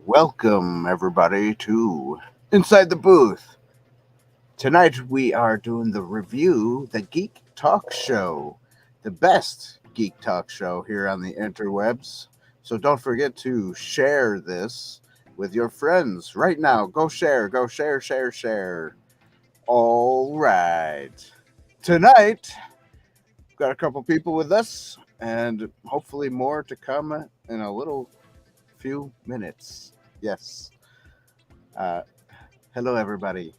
Welcome, everybody, to Inside the Booth. Tonight we are doing the review, the Geek Talk Show, the best geek talk show here on the interwebs. So don't forget to share this with your friends right now. Go share, share. All right. Tonight, we've got a couple people with us and hopefully more to come in a little few minutes. Yes. Hello, everybody.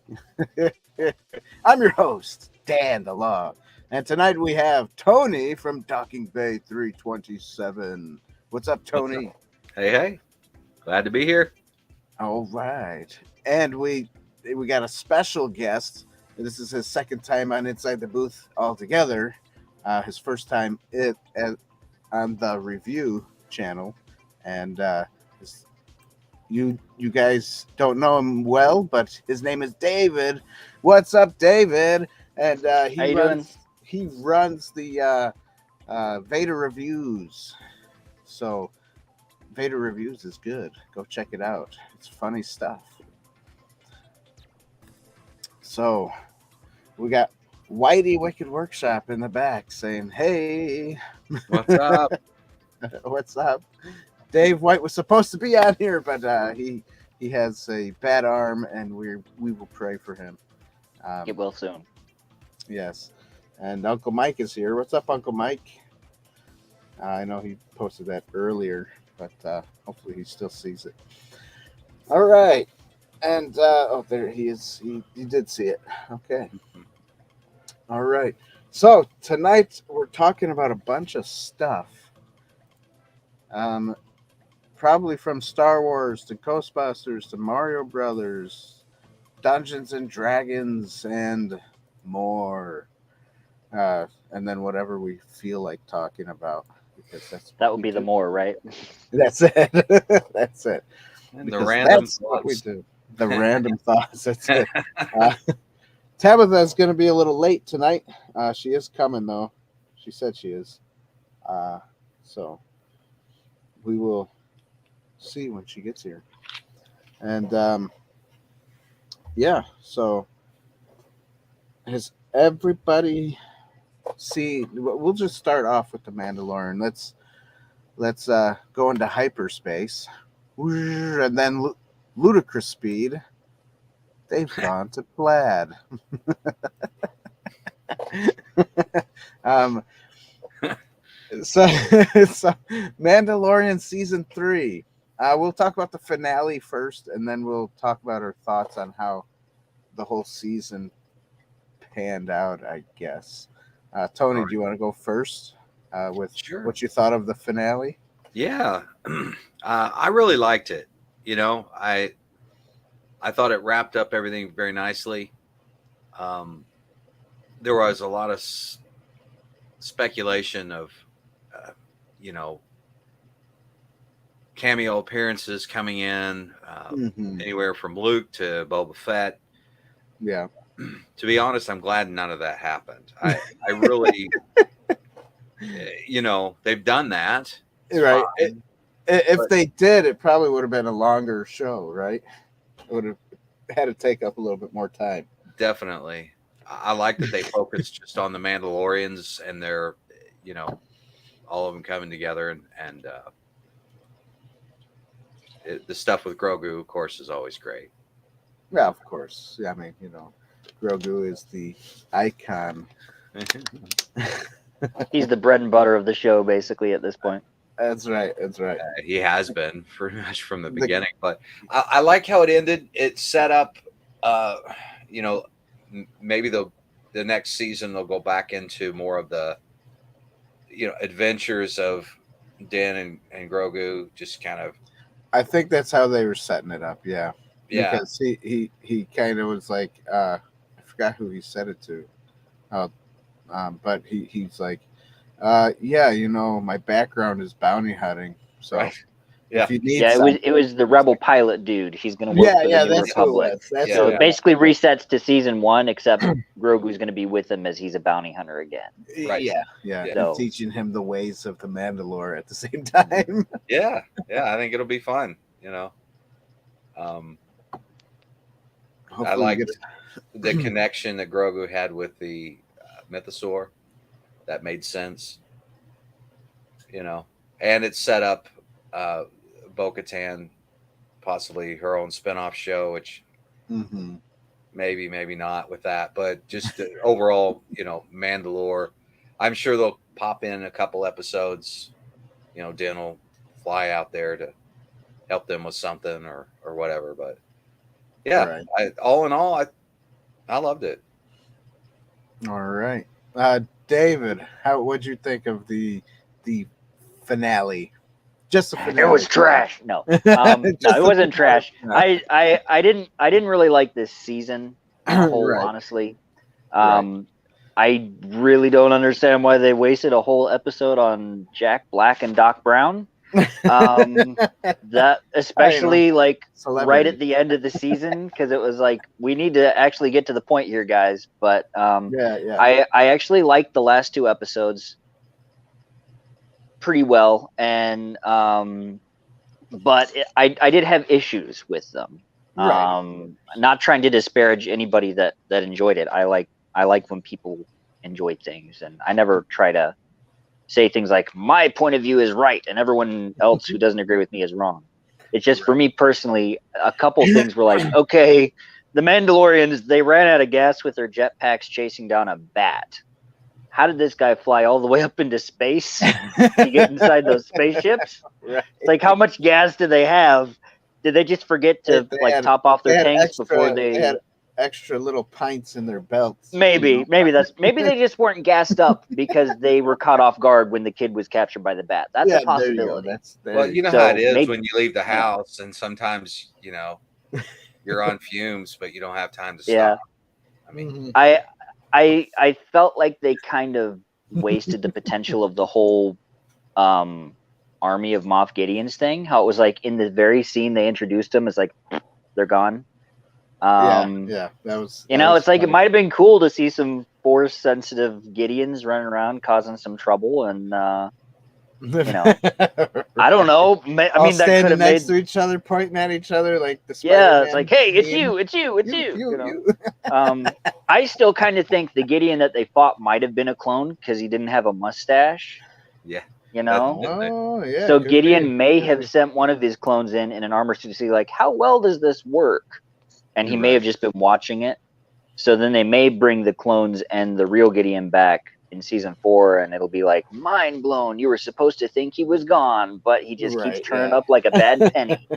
I'm your host, Dan the Law. And tonight we have Tony from Docking Bay 327. What's up, Tony? What's up? Hey. Glad to be here. All right. And we got a special guest. This is his second time on Inside the Booth altogether. His first time on the review channel. And you guys don't know him well, but his name is David. What's up, David? And he runs the Vader Reviews. So Vader Reviews is good. Go check it out. It's funny stuff. So we got Whitey Wicked Workshop in the back saying, "Hey, what's up? What's up?" Dave White was supposed to be on here, but he has a bad arm, and we will pray for him. Get well soon. Yes, and Uncle Mike is here. What's up, Uncle Mike? I know he posted that earlier, but hopefully he still sees it. All right, and there he is. He did see it. Okay. All right. So tonight we're talking about a bunch of stuff. Probably from Star Wars to Ghostbusters to Mario Brothers, Dungeons and Dragons, and more. And then whatever we feel like talking about, because that would be the more, right? That's it. That's it. And the random thoughts. What we do. The random thoughts. That's it. Tabitha is going to be a little late tonight. She is coming though. She said she is. So we will see when she gets here. And yeah, so has everybody seen? We'll just start off with the Mandalorian. Let's go into hyperspace, and then ludicrous speed. They've gone to plaid. So Mandalorian season 3. We'll talk about the finale first, and then we'll talk about our thoughts on how the whole season panned out, I guess. Tony, do you want to go first with what you thought of the finale? Yeah, I really liked it. You know, I thought it wrapped up everything very nicely. There was a lot of speculation of, cameo appearances coming in, anywhere from Luke to Boba Fett. Yeah. To be honest, I'm glad none of that happened. I really, they've done that. It's right. If they did, it probably would have been a longer show, right? It would have had to take up a little bit more time. Definitely. I like that they focused just on the Mandalorians and their, all of them coming together and the stuff with Grogu, of course, is always great. Yeah, of course. Yeah, I mean, Grogu is the icon. He's the bread and butter of the show, basically, at this point. That's right. He has been pretty much from the beginning. But I like how it ended. It set up, maybe the next season they'll go back into more of the adventures of Din and Grogu just kind of. I think that's how they were setting it up. Yeah. Yeah. Because he kind of was like, I forgot who he said it to. But he's like, yeah, my background is bounty hunting. So Right. Yeah. if you need it was the rebel pilot dude. He's going to work for the New that's Republic. That's So it. it basically resets to season 1, except Grogu's going to be with him as he's a bounty hunter again. Right. Yeah. So- Teaching him the ways of the Mandalore at the same time. Yeah. I think it'll be fun. I like the connection that Grogu had with the mythosaur. That made sense. And it set up Bo-Katan, possibly her own spinoff show, which maybe not with that, but just overall, Mandalore. I'm sure they'll pop in a couple episodes. Din will fly out there to help them with something or whatever. But yeah, Right. All in all, I loved it. All right, David, what'd you think of the finale? Just the finale. It was trash. No, no, it wasn't trash. No. I didn't really like this season as a whole, Right. honestly. I really don't understand why they wasted a whole episode on Jack Black and Doc Brown. That especially like Celebrity. right at the end of the season, because it was like, we need to actually get to the point here, guys. But I actually liked the last 2 episodes pretty well, and but I did have issues with them. Right. Not trying to disparage anybody that enjoyed it. I like when people enjoy things, and I never try to say things like my point of view is right and everyone else who doesn't agree with me is wrong. It's just for me personally, a couple things were like, okay, the Mandalorians, they ran out of gas with their jetpacks chasing down a bat. How did this guy fly all the way up into space to get inside those spaceships? Right. It's like, how much gas do they have? Did they just forget to top off their tanks before they had extra little pints in their belts? Maybe they just weren't gassed up because they were caught off guard when the kid was captured by the bat. That's a possibility. Well, you know how it is when you leave the house, and sometimes you're on fumes, but you don't have time to stop. Yeah. I mean, I felt like they kind of wasted the potential of the whole army of Moff Gideon's thing. How it was like in the very scene they introduced them, it's like they're gone. That was. It's like, it might have been cool to see some force sensitive Gideons running around causing some trouble, and I don't know. I mean, that could standing have next made to each other, pointing at each other like the it's like, hey, it's you. I still kind of think the Gideon that they fought might have been a clone because he didn't have a mustache. Yeah. Oh yeah. So Gideon may have sent one of his clones in an armor suit to see, like, how well does this work? And he may have just been watching it. So then they may bring the clones and the real Gideon back in season 4, and it'll be like, mind blown. You were supposed to think he was gone, but he just keeps turning up like a bad penny.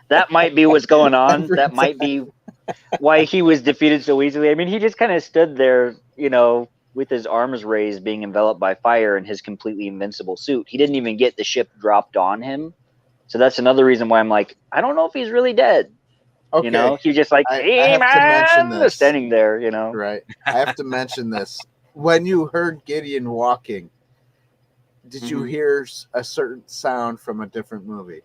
That might be what's going on. That might be why he was defeated so easily. I mean, he just kind of stood there, with his arms raised, being enveloped by fire in his completely invincible suit. He didn't even get the ship dropped on him. So that's another reason why I'm like, I don't know if he's really dead. Okay. He's just like, I have to mention this. standing there, Right. I have to mention this. When you heard Gideon walking, did you hear a certain sound from a different movie?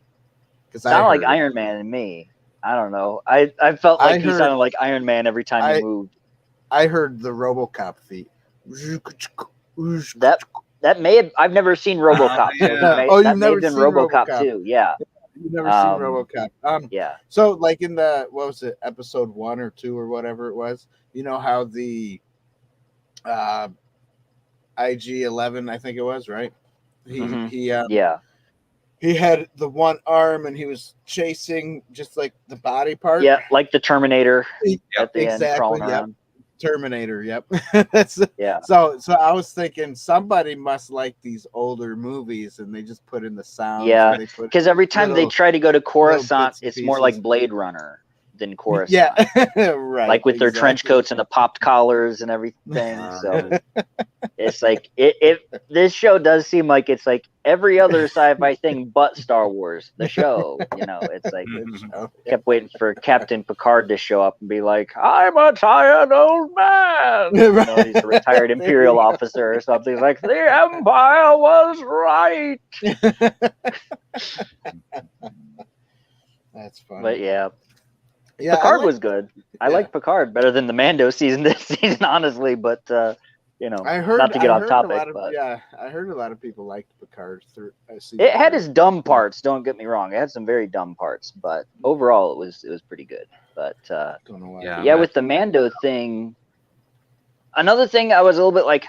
Because sounded like Iron Man and me. I don't know. I felt like he sounded like Iron Man every time he moved. I heard the RoboCop feet. That may have. I've never seen RoboCop. You've never seen seen RoboCop too. Yeah. You've never seen RoboCop. Yeah. So, like in the episode 1 or 2 or whatever it was, how the IG-11, I think it was, right? He had the one arm and he was chasing just like the body part. Yeah, like the Terminator at the end, crawling yep. around. Terminator, yep. Yeah. So I was thinking somebody must like these older movies and they just put in the sound. Yeah, because every time they try to go to Coruscant, it's more like Blade Runner. than Coruscant. Yeah, right. Like with their trench coats and the popped collars and everything. So it's like this show does seem like it's like every other sci-fi thing but Star Wars. The show, it's like kept waiting for Captain Picard to show up and be like, "I'm a tired old man." He's a retired Imperial officer or something. He's like, "The Empire was right." That's funny. But yeah, Picard was good. I like Picard better than the Mando season this season, honestly. But I heard, not to get off topic, but I heard a lot of people liked Picard. It had its dumb parts. Don't get me wrong; it had some very dumb parts, but overall, it was pretty good. But don't know why. Yeah, with the Mando thing. Another thing I was a little bit like,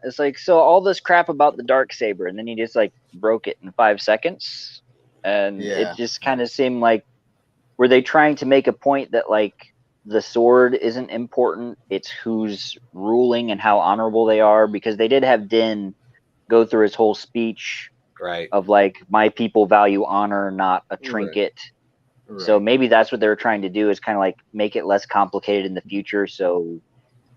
it's like, so all this crap about the Darksaber, and then he just like broke it in 5 seconds. And it just kind of seemed like, were they trying to make a point that like the sword isn't important, it's who's ruling and how honorable they are? Because they did have Din go through his whole speech of like, my people value honor, not a trinket. Right. So maybe that's what they were trying to do, is kind of like make it less complicated in the future, so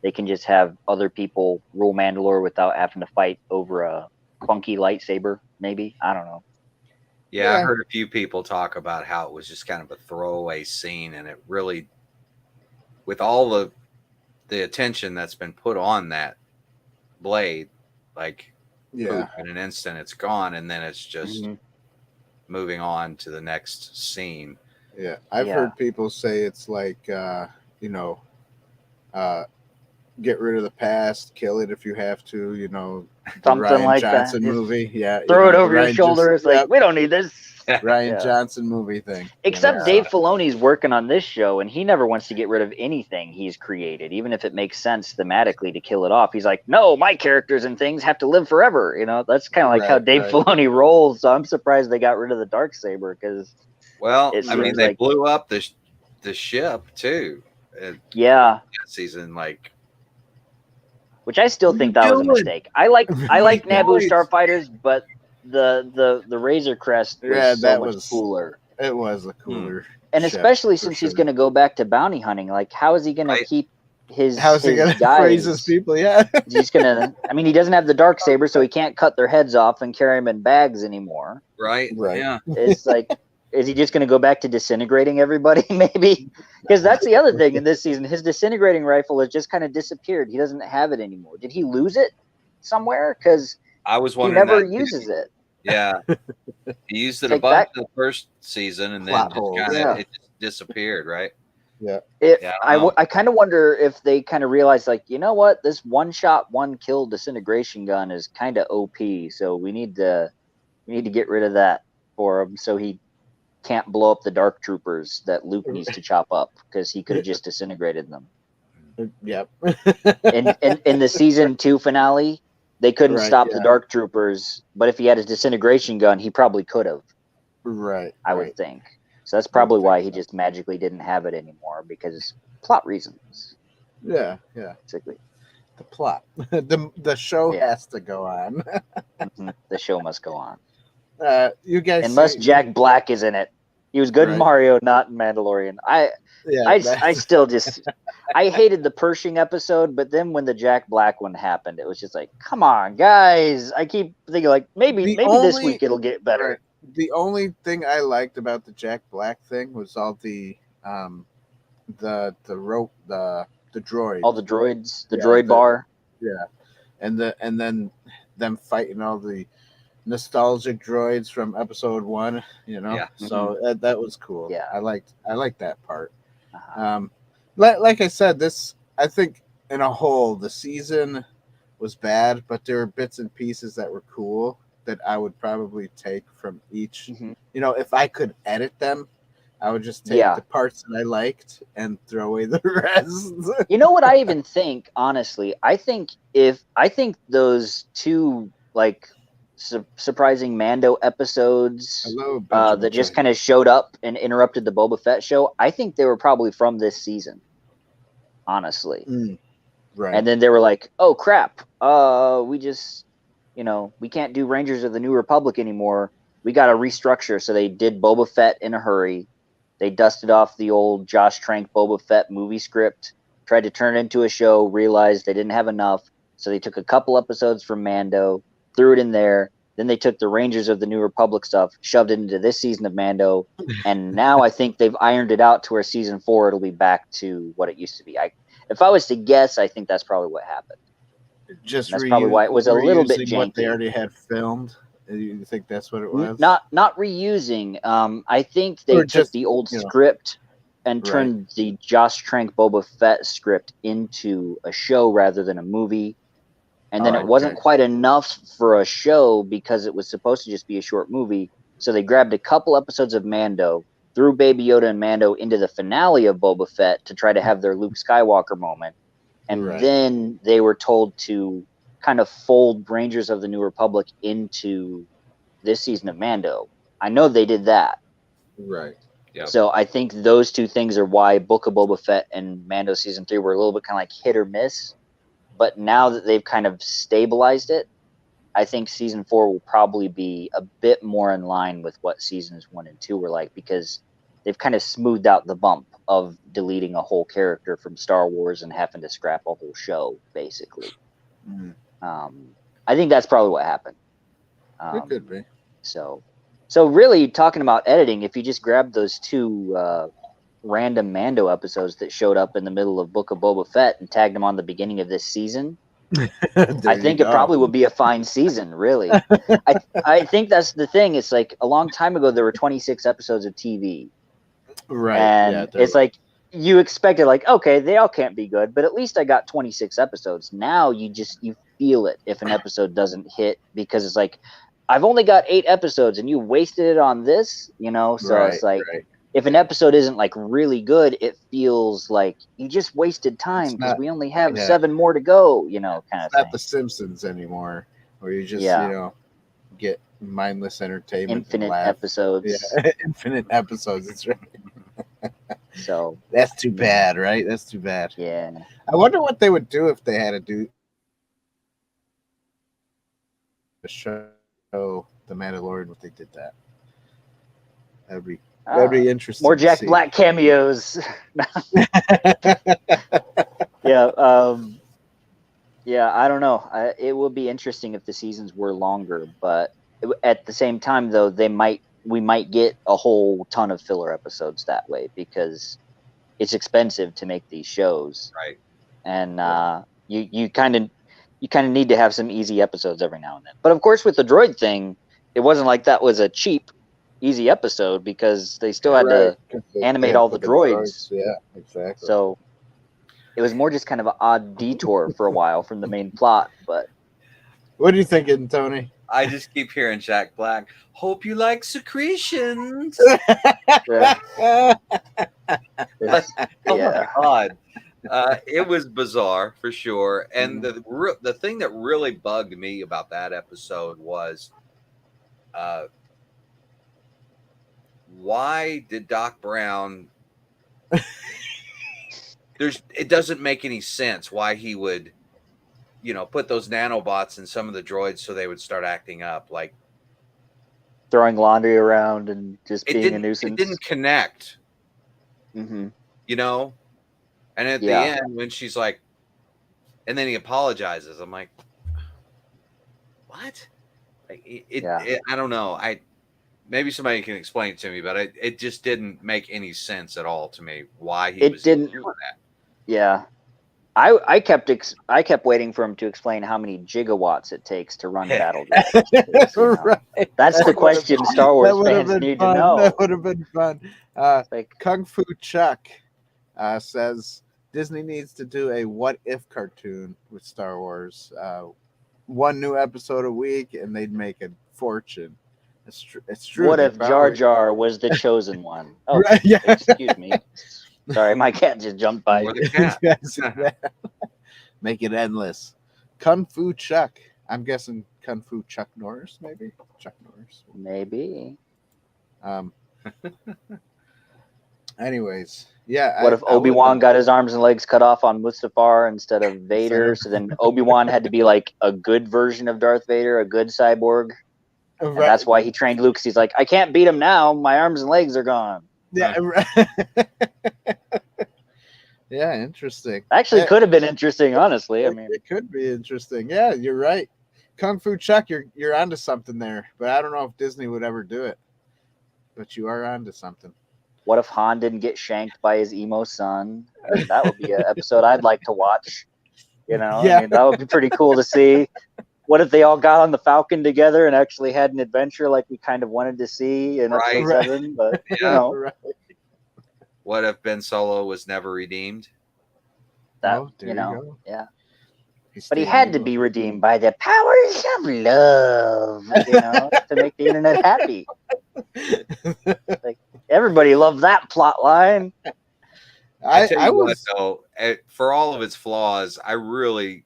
they can just have other people rule Mandalore without having to fight over a funky lightsaber. Maybe, I don't know. Yeah, I heard a few people talk about how it was just kind of a throwaway scene, and it really, with all the attention that's been put on that blade, like poof, in an instant it's gone, and then it's just moving on to the next scene. Yeah, I've heard people say it's like, get rid of the past, kill it if you have to, something Ryan like Johnson that. movie. Yeah, throw it over your shoulder. It's like, we don't need this. Ryan Johnson movie thing. Except Dave Filoni's working on this show, and he never wants to get rid of anything he's created, even if it makes sense thematically to kill it off. He's like, no, my characters and things have to live forever. That's kind of like how Dave Filoni rolls. So I'm surprised they got rid of the Darksaber, because they blew up the ship too. Season, like. Which I still think that was a mistake. I like Naboo starfighters, but the Razor Crest was much cooler. It was a cooler. And especially since he's going to go back to bounty hunting, like how is he going to keep his How's he going to raise his people? Yeah. He's going to, he doesn't have the Darksaber, so he can't cut their heads off and carry them in bags anymore. Right. Yeah. It's like, is he just going to go back to disintegrating everybody? Maybe, because that's the other thing in this season. His disintegrating rifle has just kind of disappeared. He doesn't have it anymore. Did he lose it somewhere? Because I was wondering. He never uses it. Yeah, he used it a bunch the first season, and then it just disappeared. Right. Yeah. I kind of wonder if they kind of realized, like, you know what, this one-shot, one-kill disintegration gun is kind of OP. So we need to get rid of that for him, so he can't blow up the dark troopers that Luke needs to chop up, because he could have just disintegrated them. Yep. in the season 2 finale, they couldn't stop the dark troopers, but if he had his disintegration gun, he probably could have. Right. I would think. So that's probably why he just magically didn't have it anymore, because plot reasons. Yeah. Basically. The plot. The show has to go on. The show must go on. You guys, unless Jack Black is in it. He was good in Mario, not in Mandalorian. I still just I hated the Pershing episode, but then when the Jack Black one happened, it was just like, come on, guys. I keep thinking like maybe this week it'll get better. Right. The only thing I liked about the Jack Black thing was all the rope, the droids. All the droids, the droid bar. Yeah. And then them fighting all the nostalgic droids from episode 1, so that was cool. I liked that part. Like I said, I think in a whole the season was bad, but there were bits and pieces that were cool that I would probably take from each. If I could edit them, I would just take the parts that I liked and throw away the rest. You know what I even think, honestly, I think those 2 like surprising Mando episodes that just kind of showed up and interrupted the Boba Fett show, I think they were probably from this season, honestly. Right. And then they were like, oh crap, we just we can't do Rangers of the New Republic anymore, we got to restructure. So they did Boba Fett in a hurry, They dusted off the old Josh Trank Boba Fett movie script, tried to turn it into a show, realized they didn't have enough, so they took a couple episodes from Mando, threw it in there. Then they took the Rangers of the New Republic stuff, shoved it into this season of Mando, and now I think they've ironed it out to where season 4 it'll be back to what it used to be. If I was to guess, I think that's probably what happened. Just that's probably why it was a little bit janky. What they already had filmed. You think that's what it was? Not reusing. I think they took the old script and turned the Josh Trank Boba Fett script into a show rather than a movie. And then it wasn't quite enough for a show because it was supposed to just be a short movie. So they grabbed a couple episodes of Mando, threw Baby Yoda and Mando into the finale of Boba Fett to try to have their Luke Skywalker moment. And then they were told to kind of fold Rangers of the New Republic into this season of Mando. I know they did that. Right. Yeah. So I think those two things are why Book of Boba Fett and Mando season 3 were a little bit kind of like hit or miss. But now that they've kind of stabilized it, I think season 4 will probably be a bit more in line with what seasons 1 and 2 were like, because they've kind of smoothed out the bump of deleting a whole character from Star Wars and having to scrap a whole show, basically. I think that's probably what happened. It could be. So really, talking about editing, if you just grab those two random Mando episodes that showed up in the middle of Book of Boba Fett and tagged them on the beginning of this season, I think it probably would be a fine season, really. I think that's the thing. It's like a long time ago, there were 26 episodes of TV. Right. And it's like, you expected, like, okay, they all can't be good, but at least I got 26 episodes. Now you feel it if an episode doesn't hit, because it's like, I've only got 8 episodes and you wasted it on this, So it's like, if an episode isn't like really good, it feels like you just wasted time because we only have 7 more to go, kind of thing. It's not The Simpsons anymore, where you just, get mindless entertainment. Infinite episodes. Yeah, infinite episodes. That's right. So that's too bad, right? That's too bad. Yeah. I wonder what they would do if they had to do a show, The Mandalorian, if they did that. That'd be interesting. More Jack Black cameos. Yeah. I don't know. It would be interesting if the seasons were longer, but at the same time, though, we might get a whole ton of filler episodes that way, because it's expensive to make these shows, right? And you kind of need to have some easy episodes every now and then. But of course, with the droid thing, it wasn't like that was a cheap, easy episode, because they still had to animate all the droids. Yeah, exactly. So it was more just kind of an odd detour for a while from the main plot. But what are you thinking, Tony? I just keep hearing Jack Black. Hope you like secretions. Yeah. Oh my God. It was bizarre for sure. And the thing that really bugged me about that episode was why did Doc Brown it doesn't make any sense why he would put those nanobots in some of the droids so they would start acting up, like throwing laundry around and just being a nuisance. It didn't connect. Mm-hmm. And at the end, when she's like, and then he apologizes, I'm like, what? Like, I don't know. Maybe somebody can explain it to me, but it just didn't make any sense at all to me why he was doing that. Yeah. I kept waiting for him to explain how many gigawatts it takes to run battle droids. Right. That's the question Star Wars fans need to know. That would have been fun. Kung Fu Chuck says Disney needs to do a what if cartoon with Star Wars. 1 new episode a week, and they'd make a fortune. It's true. What if Jar Jar was the chosen one? Oh, right, yeah. Excuse me. Sorry, my cat just jumped by. Make it endless. Kung Fu Chuck. I'm guessing Kung Fu Chuck Norris, maybe? Chuck Norris. Maybe. Anyways, yeah. What if Obi-Wan got his arms and legs cut off on Mustafar instead of Vader? So then Obi-Wan had to be like a good version of Darth Vader, a good cyborg. And that's why he trained Luke. 'Cause he's like, I can't beat him now. My arms and legs are gone. Yeah. Yeah, interesting. Actually, could have been interesting, honestly. I mean, it could be interesting. Yeah, you're right. Kung Fu Chuck, you're onto something there, but I don't know if Disney would ever do it. But you are onto something. what if Han didn't get shanked by his emo son? That would be an episode I'd like to watch. You know, Yeah. I mean, that would be pretty cool to see. What if they all got on the Falcon together and actually had an adventure like we kind of wanted to see in episode 7? But you know, Right. What if Ben Solo was never redeemed? that there you know, go. yeah. He's But he staying had to evil. be redeemed by the powers of love, you know, to make the internet happy. Like everybody loved that plot line. I tell you what, was though, for all of its flaws, I really,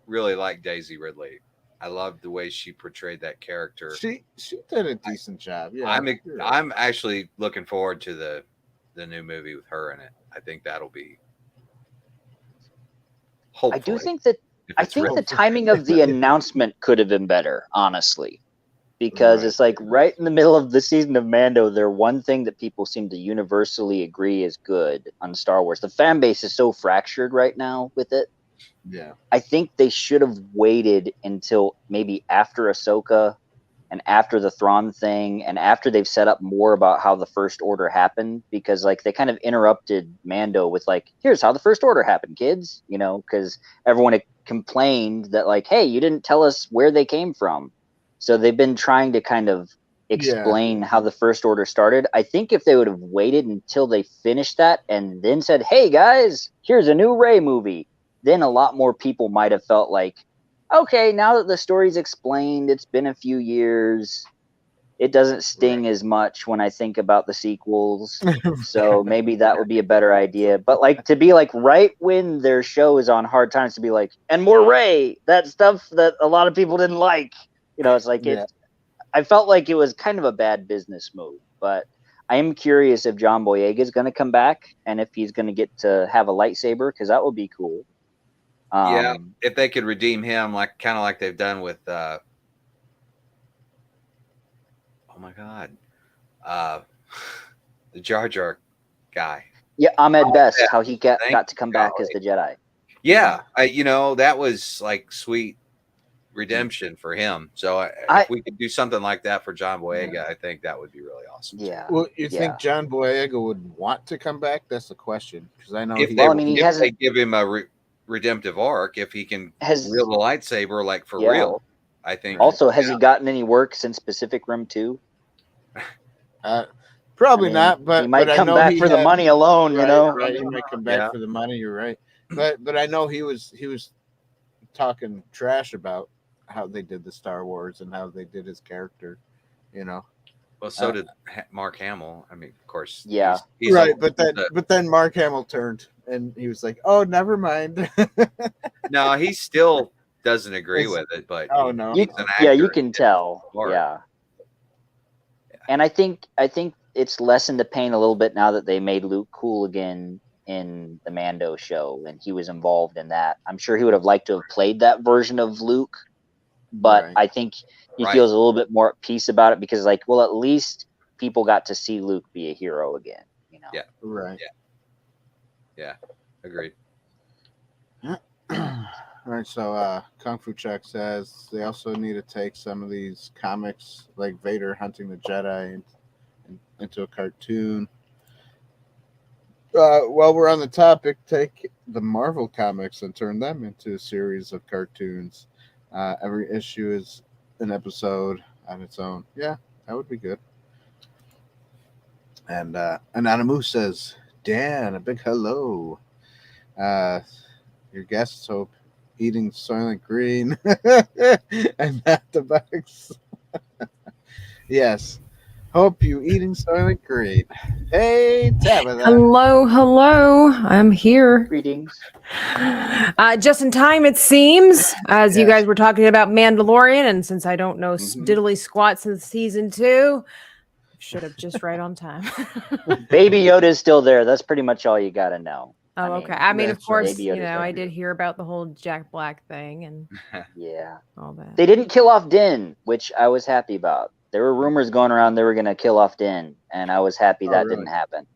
really like Daisy Ridley. I loved the way she portrayed that character. she did a decent job. Yeah, I'm actually looking forward to the new movie with her in it. I think that'll be. Hopefully, I do think that I think real. the timing of the announcement could have been better, honestly. Because Right. it's like right in the middle of the season of Mando, their one thing that people seem to universally agree is good on Star Wars. The fan base is so fractured right now with it. Yeah. I think they should have waited until maybe after Ahsoka and after the Thrawn thing and after they've set up more about how the First Order happened, because like they kind of interrupted Mando with like, here's how the First Order happened, kids, you know, because everyone had complained that like, hey, you didn't tell us where they came from. So they've been trying to kind of explain how the First Order started. I think if they would have waited until they finished that and then said, hey guys, here's a new Rey movie, then a lot more people might have felt like, okay, now that the story's explained, it's been a few years, it doesn't sting as much when I think about the sequels. So maybe that would be a better idea. But like to be like right when their show is on hard times to be like, and more Rey, that stuff that a lot of people didn't like. You know, it's like I felt like it was kind of a bad business move. But I am curious if John Boyega is going to come back and if he's going to get to have a lightsaber, because that would be cool. Yeah, if they could redeem him, like kind of like they've done with oh my god, the Jar Jar guy. Yeah, Ahmed Best, how he got to come back as the Jedi. Yeah, that was like sweet redemption for him. So if we could do something like that for John Boyega, I think that would be really awesome. Yeah. Well, you think John Boyega would want to come back? That's the question. Because I know if they give him a redemptive arc, if he can wield the lightsaber like for real, I think. Also, has he gotten any work since Pacific Rim 2? Probably not, but he might come I know back for the money alone. You know, right? He might come back for the money. You're right, but I know he was talking trash about how they did the Star Wars and how they did his character. You know. Well, so did Mark Hamill. I mean, of course. Yeah. He's right, but then Mark Hamill turned and he was like, "Oh, never mind." No, he still doesn't agree with it, but no, you can tell. Yeah. And I think it's lessened the pain a little bit now that they made Luke cool again in the Mando show, and he was involved in that. I'm sure he would have liked to have played that version of Luke, but I think he feels a little bit more at peace about it because, like, well, at least people got to see Luke be a hero again. You know? Yeah. Right. Yeah. Agreed. All right, so Kung Fu Chuck says they also need to take some of these comics, like Vader hunting the Jedi, into a cartoon. While we're on the topic, take the Marvel comics and turn them into a series of cartoons. Every issue is an episode on its own. Yeah, that would be good. And Anonymous says, Dan, a big hello. Your guests hope eating Soylent Green and not the bugs. Yes. Hope you eating Soylent Green. Hey, Tabitha. Hello. I'm here. Greetings. Just in time, it seems, as you guys were talking about Mandalorian, and since I don't know diddly squat since season 2, should have just right on time. Baby Yoda is still there. That's pretty much all you got to know. Oh, okay. I mean, of course, Baby Yoda's I did hear about the whole Jack Black thing and yeah, all that. They didn't kill off Din, which I was happy about. There were rumors going around they were going to kill off Din, and I was happy that really? didn't happen.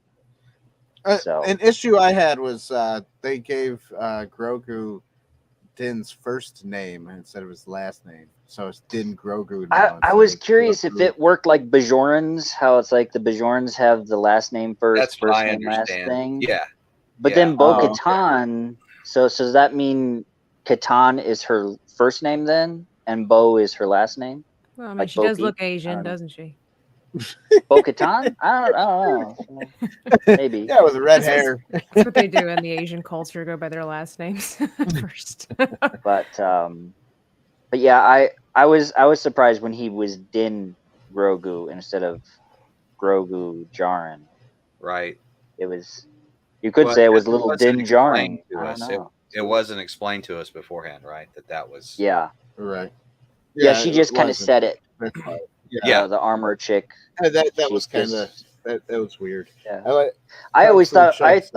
So an issue I had was they gave Grogu Din's first name instead of his last name, so it's Din Grogu now. I was curious if it worked like Bajorans, how it's like the Bajorans have the last name first, That's first what I name last understand. thing. Yeah. But Yeah. then Oh, Bo-Katan, so does that mean Katan is her first name then, and Bo is her last name? Well, I mean, Like she does Bo-Peep? look I Asian, don't know. doesn't she? Bo-Katan? I don't know. Maybe. Yeah, with red That's- hair. That's what they do in the Asian culture, go by their last names first. But yeah, I was surprised when he was Din Grogu instead of Grogu Jaren. Right. It was, you could Well, say it was it little wasn't Din explained Djarin. to I don't us. know. It wasn't explained to us beforehand, right? That was. Yeah. Right. Yeah, she it just kind of wasn't. said it. Yeah. The armor chick. That She was kind of just- that was weird. Yeah. I I always Food thought I Chefs,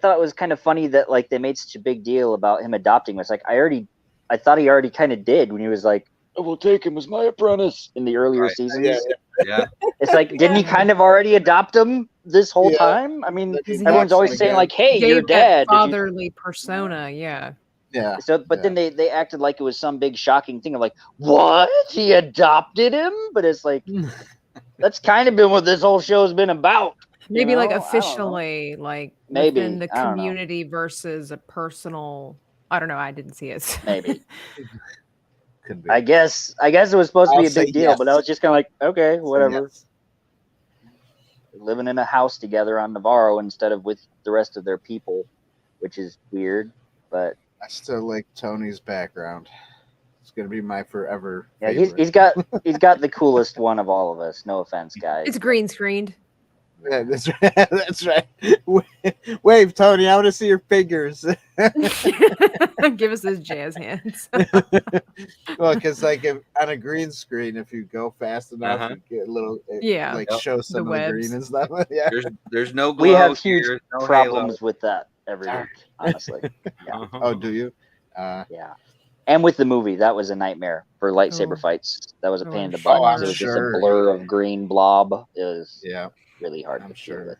thought it was kind of funny that like they made such a big deal about him adopting. It's like I thought he already kind of did when he was like, I will take him as my apprentice in the earlier Right. seasons. Yeah. It's like, didn't he kind of already adopt him this whole Yeah. time? I mean, He everyone's always adopts him saying again. like, "Hey, Gave your that dad." Did you... fatherly persona, yeah. Yeah. So, but then they acted like it was some big shocking thing of like, what? He adopted him? But it's like, that's kind of been what this whole show's been about. Maybe You like know? I don't know. officially, like Maybe. within the I don't know. community versus a personal. I don't know. I didn't see it. Maybe. Could be. I guess it was supposed to be I'll a big say deal, yes. but I was just kind of like, okay, whatever. Yes. Living in a house together on Navarro instead of with the rest of their people, which is weird. But I still like Tony's background. It's gonna be my forever. yeah, favorite. he's got the coolest one of all of us. No offense, guys. It's green screened. Yeah, that's right. That's right. Wave, Tony. I want to see your fingers. Give us those jazz hands. Well, because like on a green screen, if you go fast enough, Uh-huh. you get a little. Yeah. Like Yep. show some of the webs. green and stuff. Yeah. There's no glow. We have huge here, no problems with that every Ah. week, honestly. halo. Uh-huh. Oh, do you? Yeah. And with the movie, that was a nightmare for lightsaber Oh. fites. That was a Oh, pain in the I'm butt. sure. It was just Sure. a blur of green blob. It was Yeah. really hard I'm to sure. deal with.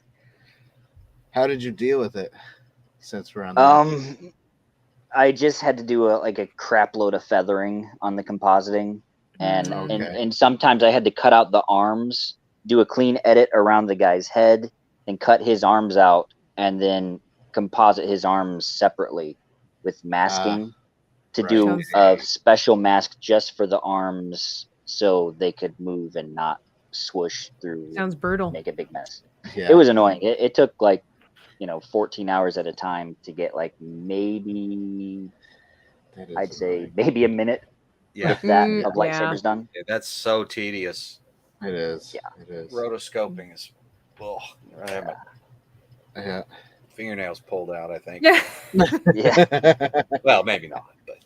How did you deal with it? Since we're on. The I just had to do a crap load of feathering on the compositing, and Okay. and sometimes I had to cut out the arms, do a clean edit around the guy's head, and cut his arms out, and then composite his arms separately with masking to right. do a special mask just for the arms so they could move and not swoosh through Sounds and brutal. make a big mess. Yeah. It was annoying. It took like 14 hours at a time to get like maybe That is I'd say annoying. maybe a minute Yeah. if that Mm, of yeah. lightsabers done. Yeah, that's so tedious. It is. Yeah. It is. Rotoscoping is. Oh, I have my Yeah. fingernails pulled out. I think. Yeah. Yeah. Well, maybe not, but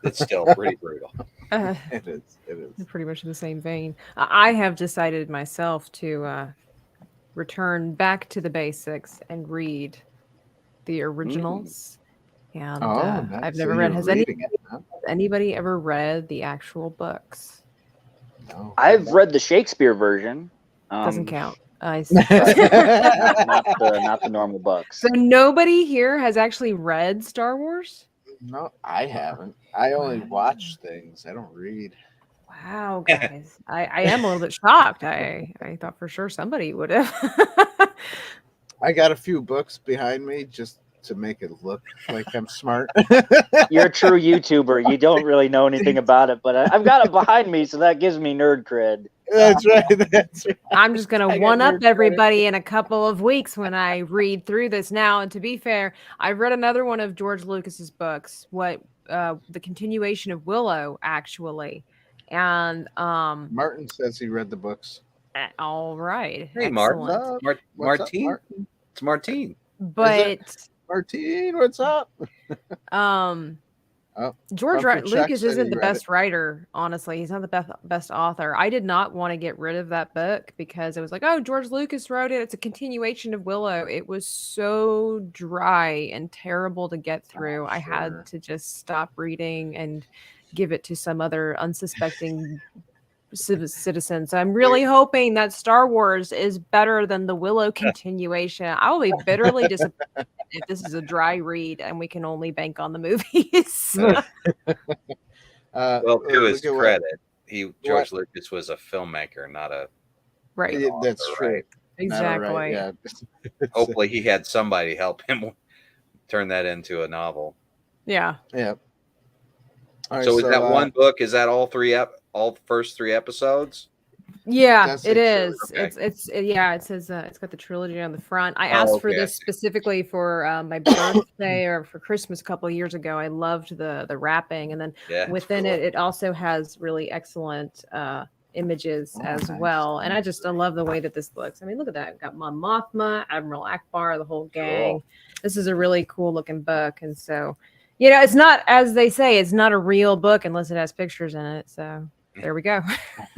it's still pretty brutal. It is. It is. They're pretty much in the same vein. I have decided myself to return back to the basics and read the originals. And Oh, nice. I've So never read. you're Has reading it, huh? anybody ever read the actual books? No. I've read the Shakespeare version. Doesn't count. Not the normal books. So nobody here has actually read Star Wars? No, I haven't. I only watch things. I don't read. Wow, guys. I am a little bit shocked. I thought for sure somebody would have. I got a few books behind me just to make it look like I'm smart. You're a true YouTuber. You don't really know anything about it, but I've got it behind me, so that gives me nerd cred. That's right. That's right. I'm just going I to got one up nerd credit. everybody in a couple of weeks when I read through this now. And to be fair, I've read another one of George Lucas's books, the continuation of Willow, actually. And Martin says he read the books. all right. Hey, Martin. excellent. What's up, Martine. Martin? It's Martine. But Martine, what's up? George Bumper Chuck Lucas said isn't he the read best writer, honestly. He's not the best author. I did not want to get rid of that book because it was like, oh, George Lucas wrote it. It's a continuation of Willow. It was so dry and terrible to get through. I sure. had to just stop reading and give it to some other unsuspecting citizens. I'm really hoping that Star Wars is better than the Willow continuation. I will be bitterly disappointed if this is a dry read and we can only bank on the movies. Well, to his credit, George Lucas was a filmmaker, not a right. That's true. Right? Exactly. Right, yeah. Hopefully, he had somebody help him turn that into a novel. Yeah. Yeah. Right, so is that one book? Is that all first 3 episodes? Yeah, it is. Okay. It says it's got the trilogy on the front. I asked for this specifically for my birthday or for Christmas a couple of years ago. I loved the wrapping, and then within it also has really excellent images as well. And I love the way that this looks. I mean, look at that. I've got Mon Mothma, Admiral Akbar, the whole gang. Cool. This is a really cool looking book, and so it's not, as they say, it's not a real book unless it has pictures in it. So there we go.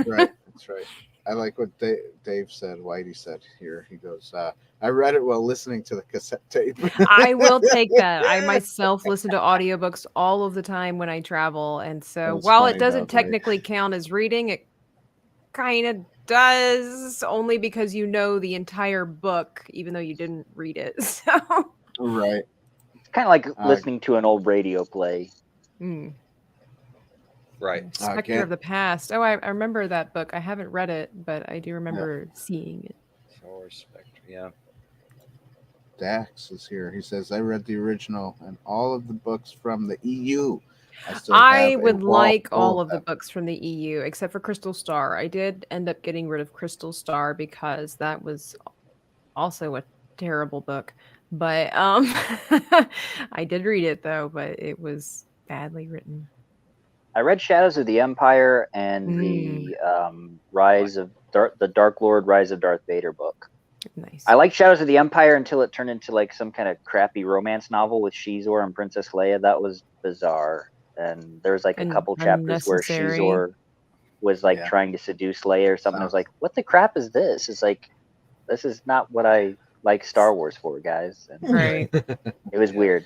Right. That's right. I like what Dave said, Whitey said here. He goes, I read it while listening to the cassette tape. I will take that. I myself listen to audiobooks all of the time when I travel. And so while it doesn't technically count as reading, it kind of does, only because you know the entire book, even though you didn't read it. So right. It's kind of like listening to an old radio play. Right. Spectre of the Past. Oh, I remember that book. I haven't read it, but I do remember seeing it. Or Spectre, yeah. Dax is here. He says, I read the original and all of the books from the EU. I would like all of the books from the EU, except for Crystal Star. I did end up getting rid of Crystal Star because that was also a terrible book. But I did read it, though, but it was badly written. I read Shadows of the Empire and the the Dark Lord Rise of Darth Vader book. Nice. I liked Shadows of the Empire until it turned into like some kind of crappy romance novel with Shizor and Princess Leia. That was bizarre. And there was like a couple chapters where Shizor was like trying to seduce Leia or something. I was like, what the crap is this? It's like, this is not what I like Star Wars for, guys. And right. It was weird.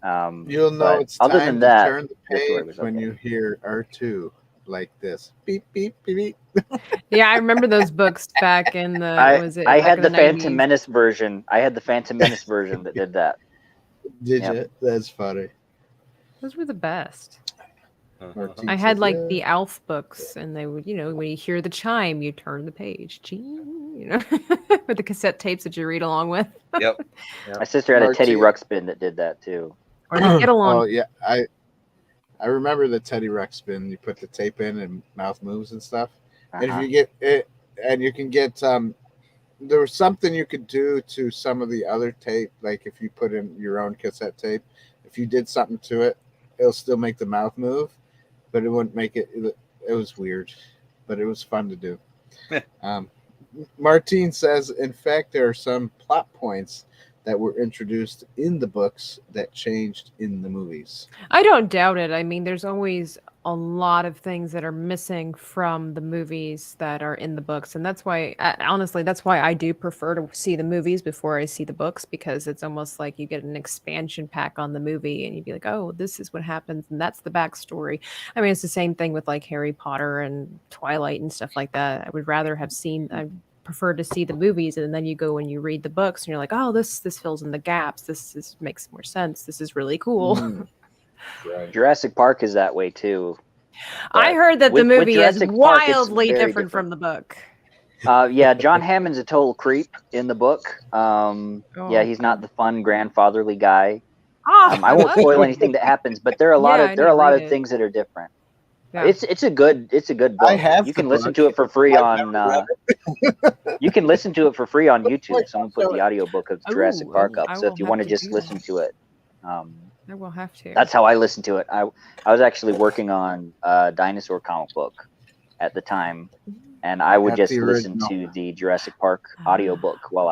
You'll know it's other time than that, to turn the page when you hear R2 like this. Beep, beep, beep, beep. Yeah, I remember those books back in the, I had the Phantom Menace version. I had the Phantom Menace version that did that. Did you? That's funny. Those were the best. I had like the Alf books, and they would, when you hear the chime, you turn the page. With the cassette tapes that you read along with. Yep. My sister had a Teddy Ruxpin that did that too. Or to get along. Oh yeah, I remember the Teddy Ruxpin. You put the tape in and mouth moves and stuff. And if you get it, and you can get there was something you could do to some of the other tape, like if you put in your own cassette tape, if you did something to it, it'll still make the mouth move, but it wouldn't make it. It was weird, but it was fun to do. Martine says, in fact, there are some plot points that were introduced in the books that changed in the movies. I don't doubt it. I mean, there's always a lot of things that are missing from the movies that are in the books. And that's why, honestly, that's why I do prefer to see the movies before I see the books, because it's almost like you get an expansion pack on the movie and you'd be like, oh, this is what happens. And that's the backstory. I mean, it's the same thing with like Harry Potter and Twilight and stuff like that. I would rather have seen, I prefer to see the movies, and then you go and you read the books and you're like, oh, this fills in the gaps. This makes more sense. This is really cool. Right. Jurassic Park is that way too. I heard that the movie is wildly different from the book. Yeah, John Hammond's a total creep in the book. Yeah, he's not the fun grandfatherly guy. I won't spoil anything that happens, but there are a lot of things that are different. Yeah. It's a good book. You can listen to it for free on you can listen to it for free on YouTube. Someone put the audiobook of Jurassic Park up. So if you want to just listen to it, I will have to. That's how I listen to it. I was actually working on a dinosaur comic book at the time, and I would just listen to the Jurassic Park audiobook while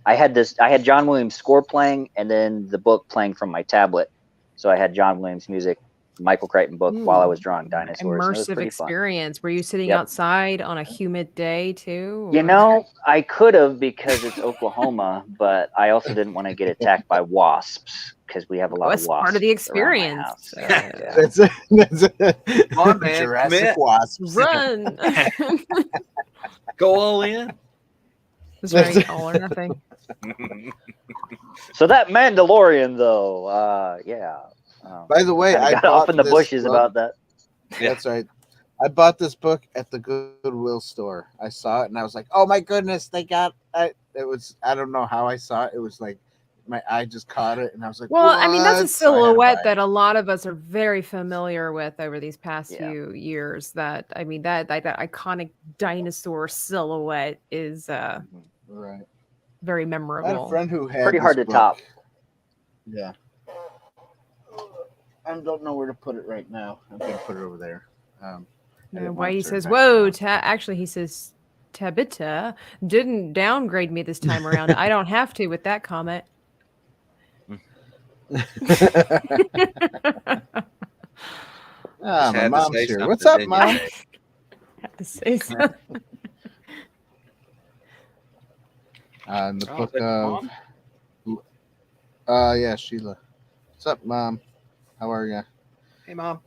I had John Williams score playing and then the book playing from my tablet. So I had John Williams music, Michael Crichton book while I was drawing dinosaurs. Immersive experience. Fun. Were you sitting outside on a humid day too? Or? I could have, because it's Oklahoma, but I also didn't want to get attacked by wasps. because we have a lot That's of wasps part of the around my experience. house. So, Yeah. yeah. That's it. Come on, man, Jurassic commit. wasps. Run. Go all in. That's right. All or nothing. So that Mandalorian, though, yeah. By the way, I got bought off in the this bushes book. about that. Yeah. That's right. I bought this book at the Goodwill store. I saw it and I was like, "Oh my goodness, they got it!" It was, I don't know how I saw it. It was like my eye just caught it, and I was like, Well, I mean, that's a "What?" So I had to silhouette buy it. that a lot of us are very familiar with over these past Yeah. few years. That I mean, that iconic dinosaur silhouette is Right. very I had a memorable. friend who had Pretty this hard to book. top. Yeah. I don't know where to put it right now. I'm gonna put it over there. I No, didn't why want he to turn says, back "Whoa!" around. Actually, he says, "Tabitha didn't downgrade me this time around. I don't have to with that comment." Ah, Just my had to mom's say here. something, What's up, didn't you, Mom? Jay? Have to say something. In the Oh, book is that your of, mom? yeah, Sheila. What's up, Mom? How are you? Hey, Mom.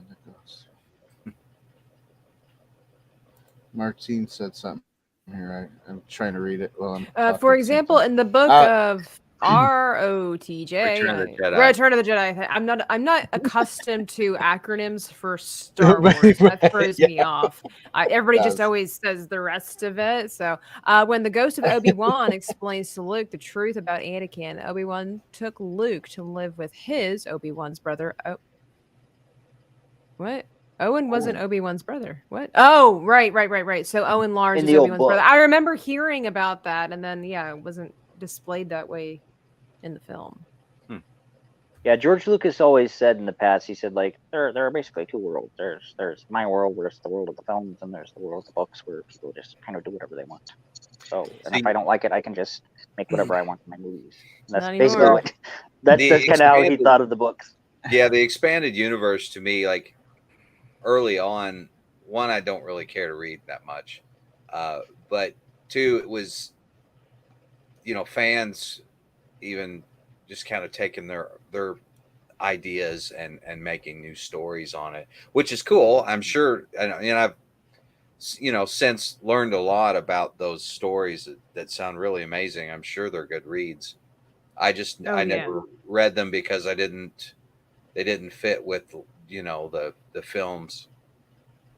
Martine said something here. I'm trying to read it while I'm For talking at the same example, time. in the book of ROTJ, Return of the Jedi. Return of the Jedi, I'm not accustomed to acronyms for Star Right, Wars. That right, throws yeah. me off. Everybody just Does. always says the rest of it. So when the ghost of Obi-Wan explains to Luke the truth about Anakin, Obi-Wan took Luke to live with his Obi-Wan's brother. Oh, what? Owen wasn't Oh. Obi-Wan's brother. What? Oh, right. So Owen Lars In is the old Obi-Wan's brother. book. I remember hearing about that, and then it wasn't displayed that way in the film. Yeah, George Lucas always said in the past, he said, like, there are basically two worlds. There's my world, where it's the world of the films, and there's the world of the books, where people just kind of do whatever they want. So, and if I don't like it, I can just make whatever I want in my movies. And that's Not basically anymore. what. That's kind of how he expanded- thought of the books. Yeah, the expanded universe to me, like early on, one, I don't really care to read that much, but two, it was, fans even just kind of taking their ideas and making new stories on it, which is cool. I'm sure, and I've since learned a lot about those stories that sound really amazing. I'm sure they're good reads. I never read them because they didn't fit with the films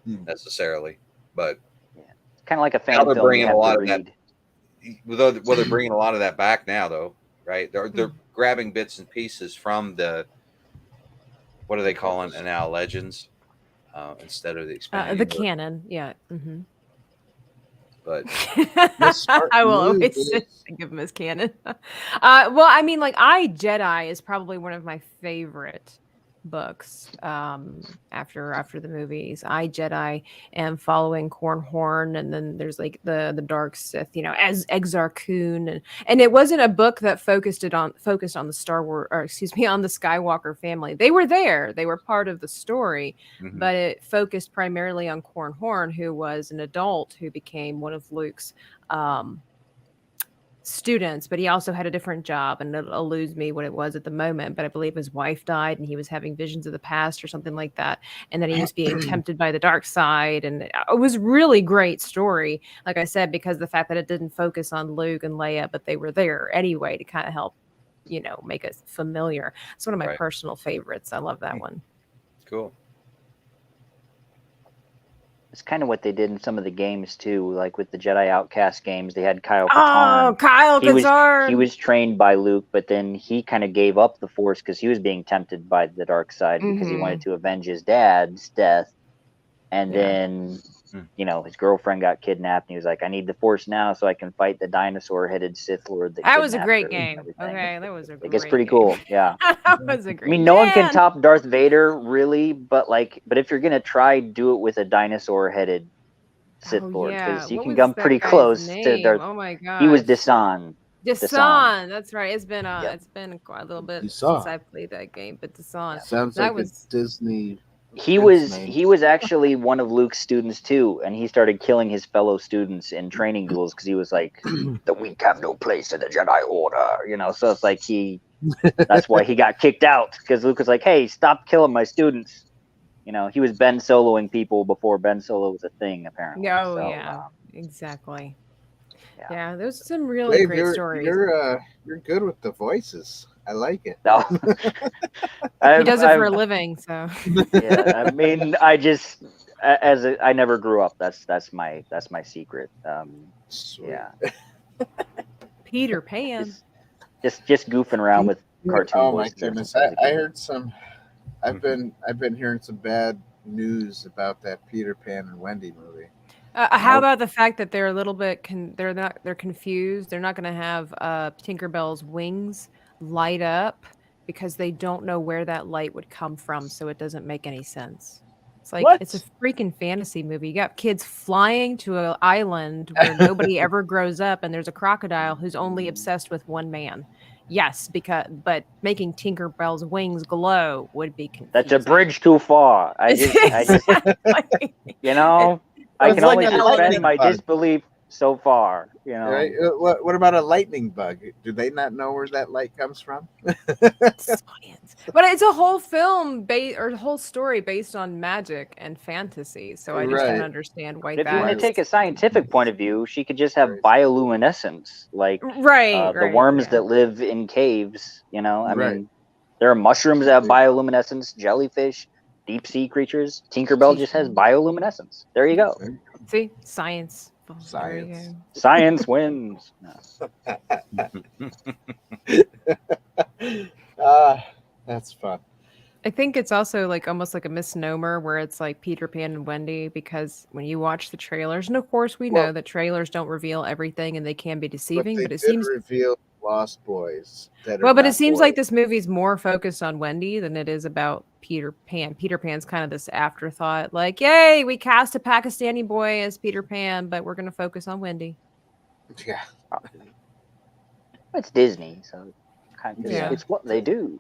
necessarily. But It's kind of like a now fan they're film. bringing You have a lot to of that. read. Well, they're bringing a lot of that back now, though, right? They're grabbing bits and pieces from the, what are they calling it now, Legends, instead of the expanded The universe. canon, yeah. Mm-hmm. But I will always think of him as canon. Well, I mean, like, Jedi is probably one of my favorite books after the movies. Jedi and following Cornhorn, and then there's like the Dark Sith, as Exar Kun, and it wasn't a book that focused on the Star Wars, or excuse me, on the Skywalker family. They were there, they were part of the story, but it focused primarily on Cornhorn, who was an adult who became one of Luke's students, but he also had a different job, and it eludes me what it was at the moment, but I believe his wife died and he was having visions of the past or something like that, and then he was being tempted by the dark side, and it was really great story, like I said, because the fact that it didn't focus on Luke and Leia, but they were there anyway to kind of help make us familiar. It's one of my personal favorites. I love that one. Cool. It's kind of what they did in some of the games too, like with the Jedi Outcast games. They had Kyle Katarn. Oh, Kyle Katarn! He was trained by Luke, but then he kind of gave up the Force because he was being tempted by the dark side because he wanted to avenge his dad's death. And then, his girlfriend got kidnapped, and he was like, "I need the Force now so I can fight the dinosaur-headed Sith Lord." That was a great game. Okay, that was a great. It's pretty cool. Yeah, that was a great. I mean, no one can top Darth Vader, really, but if you're gonna try, do it with a dinosaur-headed Sith Lord, because you can come pretty close to Darth. Oh my god, he was Desan. Desan, that's right. It's been quite a little bit since I played that game, but Desan sounds like a Disney. He was actually one of Luke's students too, and he started killing his fellow students in training duels because he was like, "The weak have no place in the Jedi Order," So it's like he That's why he got kicked out, because Luke was like, "Hey, stop killing my students." He was Ben Soloing people before Ben Solo was a thing, apparently. Oh, So, yeah, exactly. Yeah. Yeah, there's some really Dave, great stories. You're good with the voices. I like it. No. He does it for a living, so. Yeah, I mean, I never grew up. That's my secret. Sweet. Yeah. Peter Pan. Just goofing around with cartoon Oh my voices. goodness! I heard some. I've been hearing some bad news about that Peter Pan and Wendy movie. How about the fact that they're a little bit they're confused. They're not going to have Tinkerbell's wings light up because they don't know where that light would come from, so it doesn't make any sense. It's like it's a freaking fantasy movie. You got kids flying to an island where nobody ever grows up, and there's a crocodile who's only obsessed with one man. Yes, but making Tinkerbell's wings glow would be confusing. That's a bridge too far. I just I can only suspend my disbelief so far. Right? What about a lightning bug? Do they not know where that light comes from? Science. But it's a whole film or a whole story based on magic and fantasy. So I just don't understand why. If you want to take a scientific point of view, she could just have bioluminescence, like the worms that live in caves. I mean, there are mushrooms that have bioluminescence, jellyfish, deep sea creatures. Tinkerbell just has bioluminescence. There you go. See, science. Science wins. That's fun. I think it's also almost like a misnomer where it's like Peter Pan and Wendy, because when you watch the trailers, and of course we know that trailers don't reveal everything and they can be deceiving, but it seems reveal Lost Boys. But it seems like this movie's more focused on Wendy than it is about Peter Pan. Peter Pan's kind of this afterthought, like, yay, we cast a Pakistani boy as Peter Pan, but we're going to focus on Wendy. Yeah. It's Disney, so it's what they do.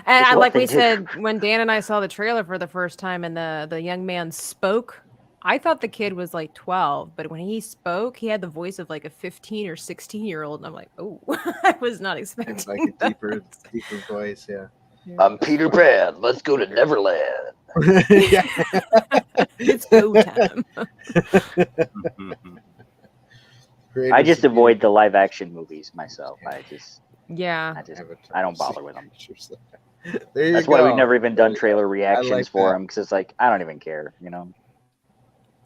And like we said, when Dan and I saw the trailer for the first time and the young man spoke, I thought the kid was like 12, but when he spoke, he had the voice of like a 15 or 16-year-old. And I'm like, oh, I was not expecting like a deeper voice. Yeah. I'm Peter Pan. Let's go to Neverland. It's go time. I just avoid the live action movies myself. I don't bother with them. That's why we've never even done trailer reactions for them, because it's like, I don't even care,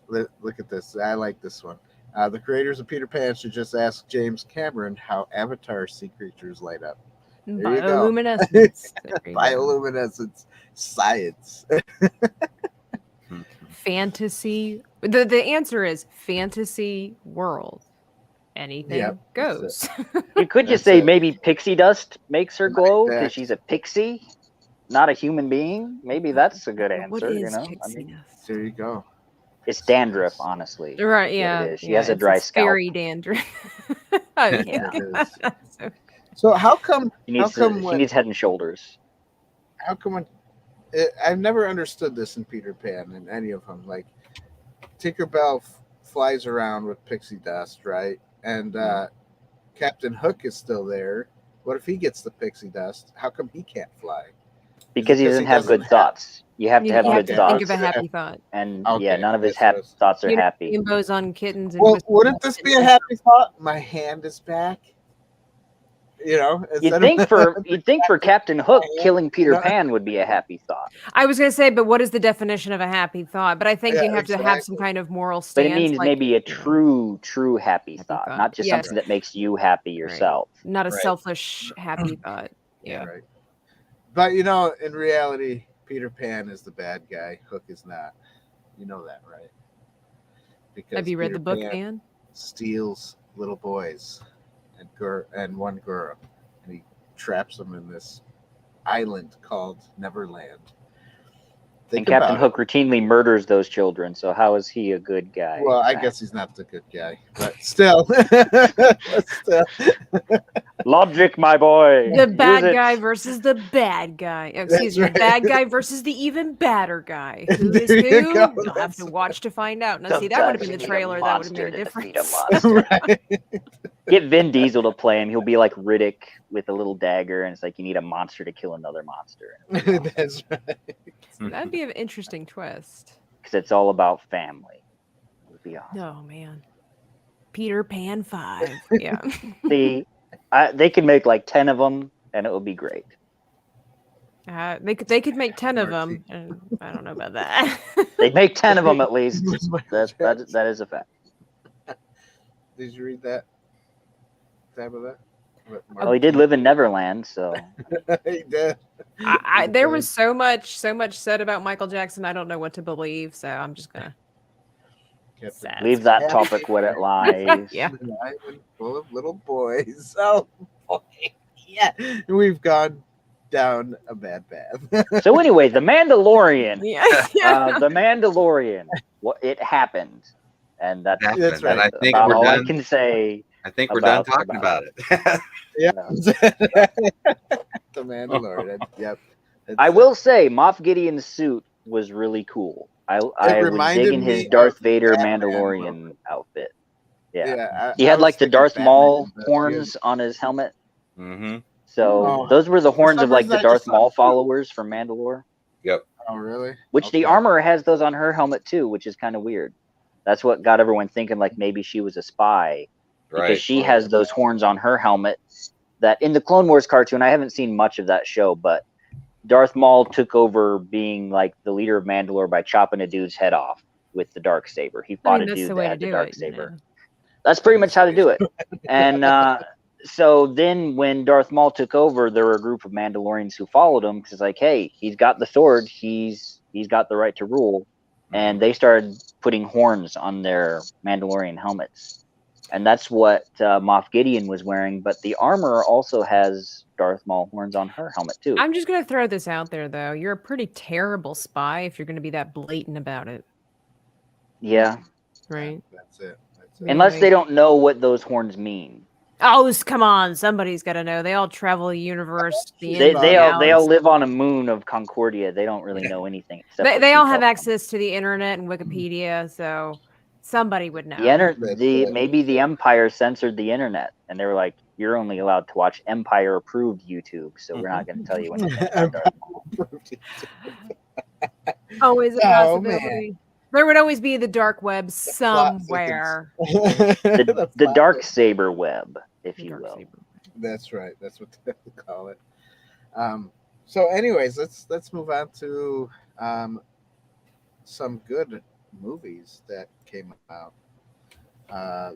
Look at this. I like this one. The creators of Peter Pan should just ask James Cameron how Avatar sea creatures light up. Bioluminescence. Bioluminescence. Science. Fantasy. The answer is fantasy world. Anything goes. You could just say maybe pixie dust makes her glow because she's a pixie, not a human being. Maybe that's a good answer. What is pixie dust? There you go. It's dandruff, honestly. Right, yeah. She has a dry scalp. Fairy dandruff. So how come she needs Head and Shoulders? How come I've never understood this in Peter Pan and any of them. Like Tinkerbell flies around with pixie dust, right? And Captain Hook is still there. What if he gets the pixie dust? How come he can't fly? Because he doesn't have good thoughts. You have to have good thoughts. Think of a happy thought. And none of his thoughts are happy. Rainbows on kittens. Well, wouldn't this be a happy thought? My hand is back. You'd think for Captain Hook, killing Peter Pan would be a happy thought. I was going to say, but what is the definition of a happy thought? But I think you have to have some kind of moral stance. But it means maybe a true happy thought, not just something that makes you happy yourself. Right. Not a selfish happy thought. Yeah. Right. But in reality, Peter Pan is the bad guy. Hook is not. You know that, right? Because have you read the book, Dan? Steals little boys and one girl, and he traps them in this island called Neverland. And Captain Hook routinely murders those children, so how is he a good guy? Well, I guess he's not the good guy, but still. Logic, my boy. The Use bad it. guy versus the bad guy. Oh, excuse me, right. the bad guy versus the even badder guy. Who is There you who? go, You'll have that's to watch to find out. Now, see, that would have been the trailer. That would have made a difference. Right. Get Vin Diesel to play him. He'll be like Riddick with a little dagger, and it's like you need a monster to kill another monster. That's right. That'd be an interesting twist. Because it's all about family. It would be awesome. Oh man, Peter Pan 5. Yeah. See, they could make like 10 of them, and it would be great. They could make 10 of them, and I don't know about that. They'd make 10 of them at least. That is a fact. Did you read that? Tab of that? Well, he did live in Neverland, so He did. There was so much said about Michael Jackson. I don't know what to believe, so I'm just gonna leave that topic where it lies. Yeah. An island full of little boys. Oh boy. Yeah. We've gone down a bad path. So anyway, The Mandalorian. Yeah. The Mandalorian. Well, it happened. And that's Happened, That's right. and I think about we're all done. I can say. I think we're done about- talking about it. Yeah. The Mandalorian. Yep. I will say, Moff Gideon's suit was really cool. I was reminded digging me his Darth of Vader Batman Mandalorian outfit. Yeah. I He had was like the thinking Darth Batman, Maul but horns on his helmet. Mm-hmm. So Oh. those were the horns some of like reason the I Darth just thought Maul too. followers from Mandalore. Yep. Oh, really? Which the Okay. armor has those on her helmet too, which is kind of weird. That's what got everyone thinking like maybe she was a spy because Right. she has those horns on her helmet. That in the Clone Wars cartoon, I haven't seen much of that show, but Darth Maul took over being like the leader of Mandalore by chopping a dude's head off with the Darksaber. He fought a that's dude the that way to had the do it. Darksaber. That's pretty much how to do it. And so then when Darth Maul took over, there were a group of Mandalorians who followed him because like, hey, he's got the sword, he's got the right to rule. And they started putting horns on their Mandalorian helmets. And that's what Moff Gideon was wearing. But the armor also has Darth Maul horns on her helmet too. I'm just gonna throw this out there though. You're a pretty terrible spy if you're gonna be that blatant about it, Yeah. right? That's it. Unless they don't know what those horns mean. Oh, come on! Somebody's got to know. They all travel the universe. They all live on a moon of Concordia. They don't really know anything. Except They all have access to the internet and Wikipedia, so somebody would know. Maybe the Empire censored the internet, and they were like, "You're only allowed to watch Empire-approved YouTube, so we're not going to tell you anything about Darth Maul." Always a Oh, possibility. man. There would always be the dark web somewhere. The Darksaber web, if you will. That's right. That's what they call it. So, anyways, let's move on to some good movies that came out,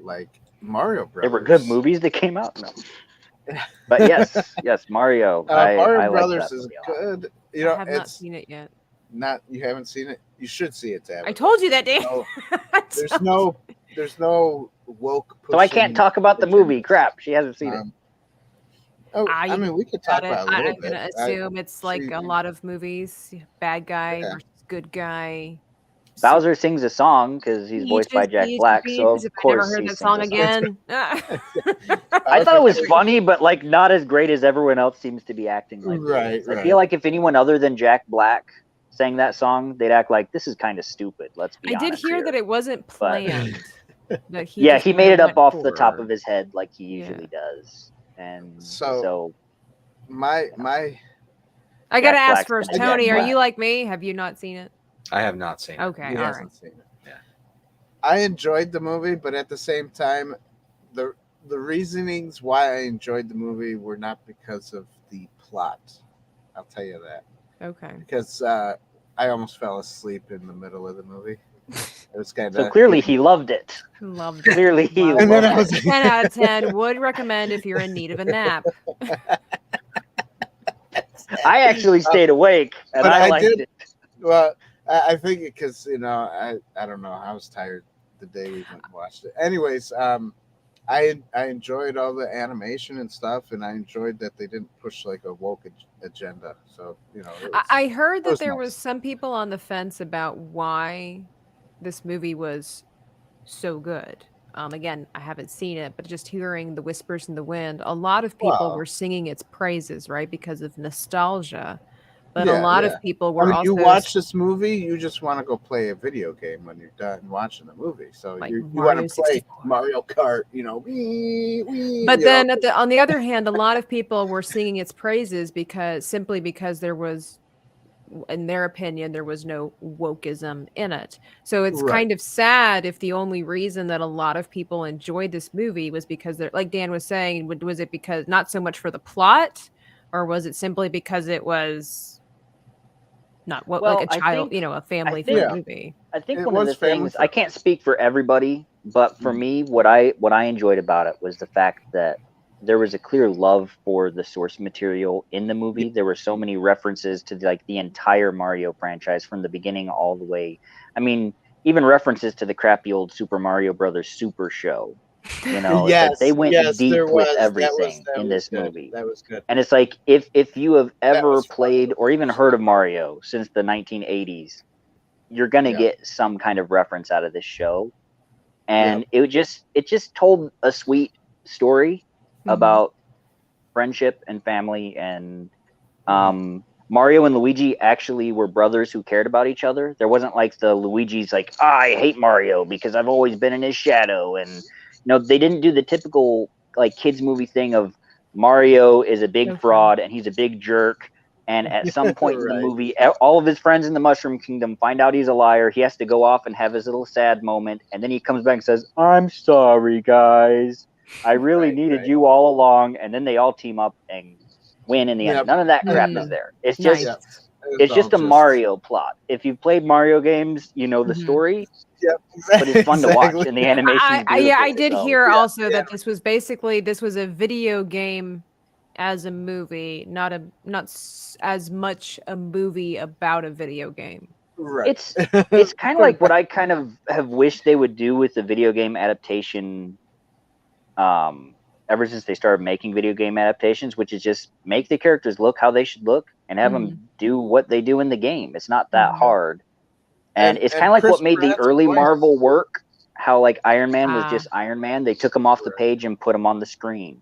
like Mario Brothers. There were good movies that came out. No. But yes, Mario. Mario I Brothers like that is movie. good. You know, I have not seen it yet. you haven't seen it. You should see it, Tab. I told you that, Dan. There's no woke. So I can't talk about the movie. Crap, she hasn't seen it. I mean, we could talk about it a little I'm bit. gonna assume it's like a lot of movies. Bad guy versus good guy. Bowser sings a song because he's voiced by Jack Black, so of course I never heard he that sings song a again. I thought it was funny, but like not as great as everyone else seems to be acting like. Right. I feel like if anyone other than Jack Black sang that song, they'd act like this is kind of stupid. Let's be honest. I did hear that it wasn't planned. That he made it up off the top forward. of his head like he usually does. And so my I gotta Jack ask Black's first, gonna Tony, get are Black. you like me? Have you not seen it? I have not seen it. Okay, He all hasn't right. seen it. Yeah. I enjoyed the movie, but at the same time, the reasonings why I enjoyed the movie were not because of the plot. I'll tell you that. Okay. Because I almost fell asleep in the middle of the movie. It was kind of so clearly he loved it. Loved it. Clearly he Loved And then loved I was it. 10 out of 10 would recommend if you're in need of a nap. I actually stayed awake and But I I liked did- it. Well, I think because I don't know, I was tired the day we went and watched it. Anyways, I enjoyed all the animation and stuff, and I enjoyed that they didn't push like a woke agenda. So it was- I heard that was there nice. was some people on the fence about why this movie was so good. again, I haven't seen it, but just hearing the whispers in the wind, a lot of people were singing its praises, right, because of nostalgia. But a lot of people were also. You watch this movie, you just want to go play a video game when you're done watching the movie. So Like you want to play 64. Mario Kart, you know. But then, on the other hand, a lot of people were singing its praises simply because there was, in their opinion, there was no wokeism in it. So it's kind of sad if the only reason that a lot of people enjoyed this movie was because they're, like Dan was saying, was it because not so much for the plot, or was it simply because it was not like a child, a family-friendly movie? I think one of the things, I can't speak for everybody, but for me, what I enjoyed about it was the fact that there was a clear love for the source material in the movie. There were so many references to the entire Mario franchise from the beginning all the way. I mean, even references to the crappy old Super Mario Brothers Super Show. They went deep with everything in this movie. That was good. And it's like, if you have ever played or even heard of Mario since the 1980s, you're going to get some kind of reference out of this show. And it just told a sweet story about friendship and family. And Mario and Luigi actually were brothers who cared about each other. There wasn't like the Luigi's like, I hate Mario because I've always been in his shadow. And they didn't do the typical like kids movie thing of Mario is a big fraud and he's a big jerk. And at some point in the movie, all of his friends in the Mushroom Kingdom find out he's a liar. He has to go off and have his little sad moment. And then he comes back and says, I'm sorry, guys. I really needed you all along. And then they all team up and win in the end. None of that crap is there. It's just it's just a Mario plot. If you've played Mario games, you know the story. Yep, exactly. But it's fun to watch, and the animation. I did hear also that this was a video game as a movie, not as much a movie about a video game. Right. It's kind of like what I kind of have wished they would do with the video game adaptation. Ever since they started making video game adaptations, which is just make the characters look how they should look and have them do what they do in the game. It's not that hard. And it's kind of like what made the early Marvel work, how like Iron Man was just Iron Man. They took him off the page and put him on the screen.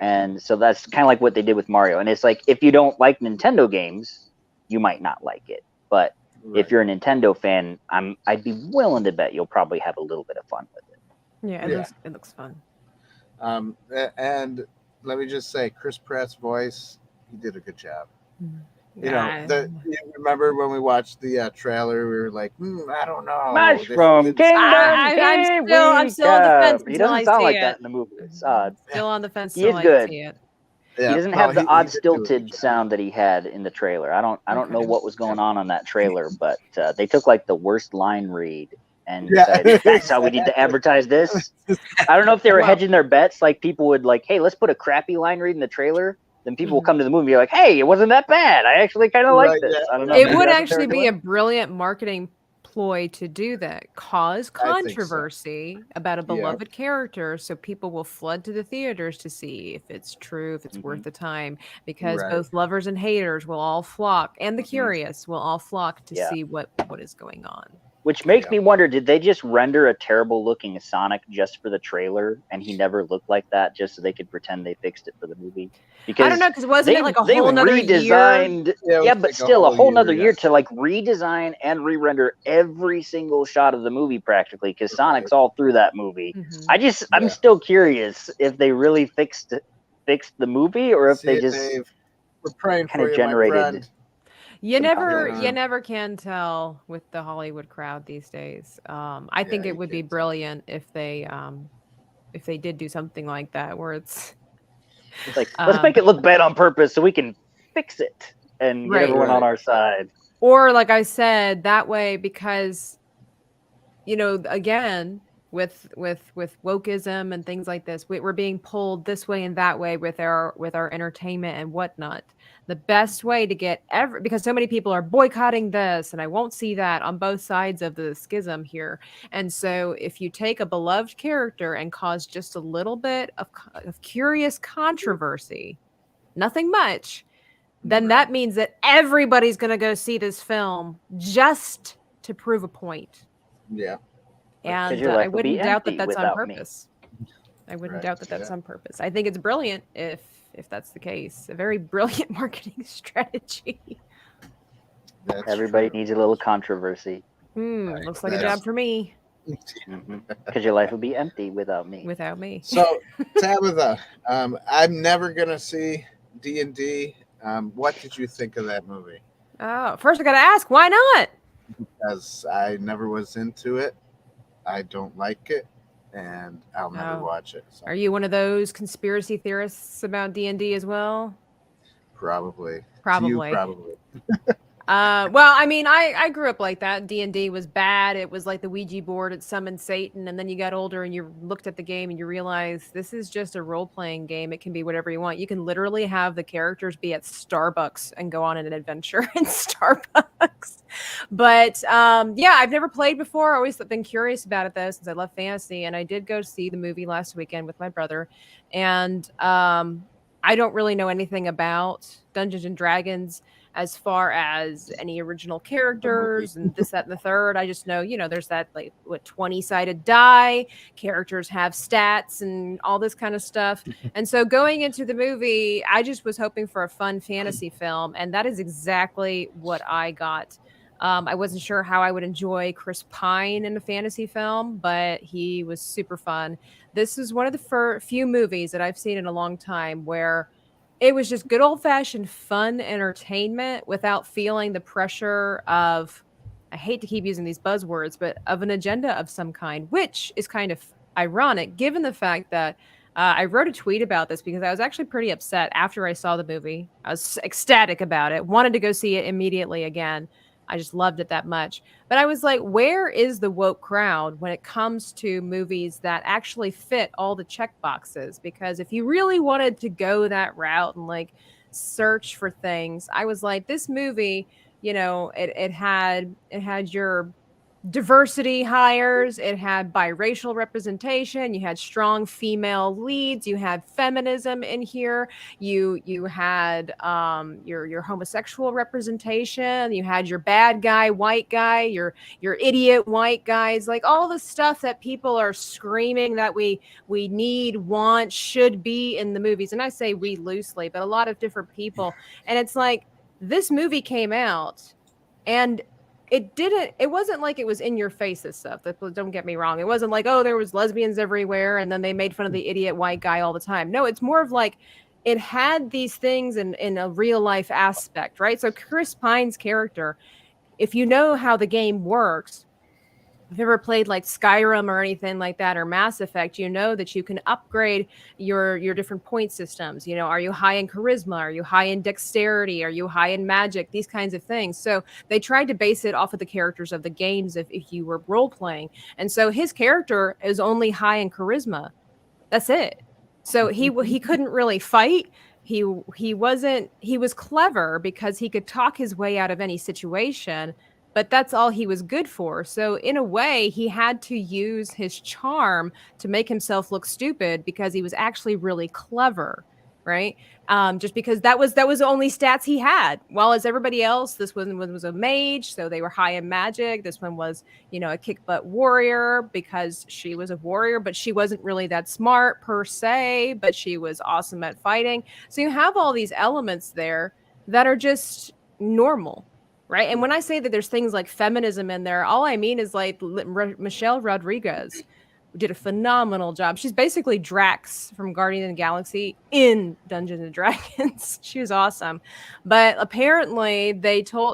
And so that's kind of like what they did with Mario. And it's like, if you don't like Nintendo games, you might not like it. But if you're a Nintendo fan, I'd be willing to bet you'll probably have a little bit of fun with it. Yeah, it looks fun. And let me just say, Chris Pratt's voice, he did a good job. You remember when we watched the trailer, we were like, I don't know. Mushroom Kingdom. I'm still on the fence. He doesn't sound like that in the movie. It's odd. Still on the fence. He is good. See it. Yeah, he doesn't have the odd stilted sound that he had in the trailer. I don't know what was going on that trailer, but they took like the worst line read and said, that's how we need to advertise this. I don't know if they were hedging their bets. Like people would like, hey, let's put a crappy line read in the trailer. Then people will come to the movie and be like, hey, it wasn't that bad. I actually kind of like this. I don't know. It would actually be a brilliant marketing ploy to do that. Cause controversy about a beloved character so people will flood to the theaters to see if it's true, if it's worth the time. Because both lovers and haters will all flock, and the curious will all flock to see what is going on. Which makes me wonder, did they just render a terrible looking Sonic just for the trailer and he never looked like that just so they could pretend they fixed it for the movie? Because I don't know, because wasn't it like a whole nother redesigned, year? But still a whole nother year to like redesign and re-render every single shot of the movie practically, because Sonic's all through that movie. I'm still curious if they really fixed the movie or if they just kind of generated. You never can tell with the Hollywood crowd these days. I think it would be brilliant if they did do something like that, where it's like, let's make it look bad on purpose so we can fix it and get everyone on our side. Or like I said, that way, because again, with wokeism and things like this, we're being pulled this way and that way with our entertainment and whatnot. The best way to get because so many people are boycotting this and I won't see that on both sides of the schism here. And so if you take a beloved character and cause just a little bit of curious controversy, nothing much, then that means that everybody's going to go see this film just to prove a point. Yeah. And your I life will be wouldn't doubt that empty that's on without me. purpose. I wouldn't Right, doubt that that's yeah. on purpose. I think it's brilliant if that's the case. A very brilliant marketing strategy. That's Everybody true. needs a little controversy. Right, Looks like a that's- job for me. Because your life will be empty without me. Without me. So, Tabitha, I'm never gonna see D&D. What did you think of that movie? Oh, first I gotta ask, why not? Because I never was into it. I don't like it, and I'll never Oh. watch it. So Are you one of those conspiracy theorists about D&D as well? probably. Probably. To you, probably. Well, I mean, I grew up like that. D&D was bad. It was like the Ouija board. It summoned Satan, and then you got older and you looked at the game and you realized this is just a role-playing game. It can be whatever you want. You can literally have the characters be at Starbucks and go on an adventure in Starbucks. But yeah, I've never played before. Always been curious about it though, since I love fantasy. And I did go see the movie last weekend with my brother, and I don't really know anything about Dungeons and Dragons as far as any original characters and this, that, and the third. I just know, there's that 20-sided die, characters have stats and all this kind of stuff. And so going into the movie, I just was hoping for a fun fantasy film, and that is exactly what I got. I wasn't sure how I would enjoy Chris Pine in a fantasy film, but he was super fun. This is one of the few movies that I've seen in a long time where it was just good old-fashioned fun entertainment without feeling the pressure of, I hate to keep using these buzzwords, but of an agenda of some kind, which is kind of ironic given the fact that I wrote a tweet about this because I was actually pretty upset after I saw the movie. I was ecstatic about it, wanted to go see it immediately again. I just loved it that much. But I was like, where is the woke crowd when it comes to movies that actually fit all the check boxes? Because if you really wanted to go that route and search for things, I was like, this movie, it had your diversity hires, it had biracial representation, you had strong female leads, you had feminism in here, you had your homosexual representation, you had your bad guy white guy, your idiot white guys, like all the stuff that people are screaming that we need, want, should be in the movies. And I say we loosely, but a lot of different people. And it's like, this movie came out and it wasn't like it was in your face, this stuff. Don't get me wrong. It wasn't like, oh, there was lesbians everywhere and then they made fun of the idiot white guy all the time. No, it's more of like, it had these things in a real life aspect, right? So Chris Pine's character, if you know how the game works, if you've ever played like Skyrim or anything like that, or Mass Effect, you know that you can upgrade your different point systems. Are you high in charisma? Are you high in dexterity? Are you high in magic? These kinds of things. So they tried to base it off of the characters of the games if you were role playing. And so his character is only high in charisma. That's it. So he couldn't really fight. He was clever because he could talk his way out of any situation, but that's all he was good for. So in a way, he had to use his charm to make himself look stupid because he was actually really clever, right? Just because that was the only stats he had. While as everybody else, this one was a mage, so they were high in magic. This one was, a kick butt warrior because she was a warrior, but she wasn't really that smart per se, but she was awesome at fighting. So you have all these elements there that are just normal. Right. And when I say that there's things like feminism in there, all I mean is like Michelle Rodriguez did a phenomenal job. She's basically Drax from Guardians of the Galaxy in Dungeons and Dragons. She was awesome. But apparently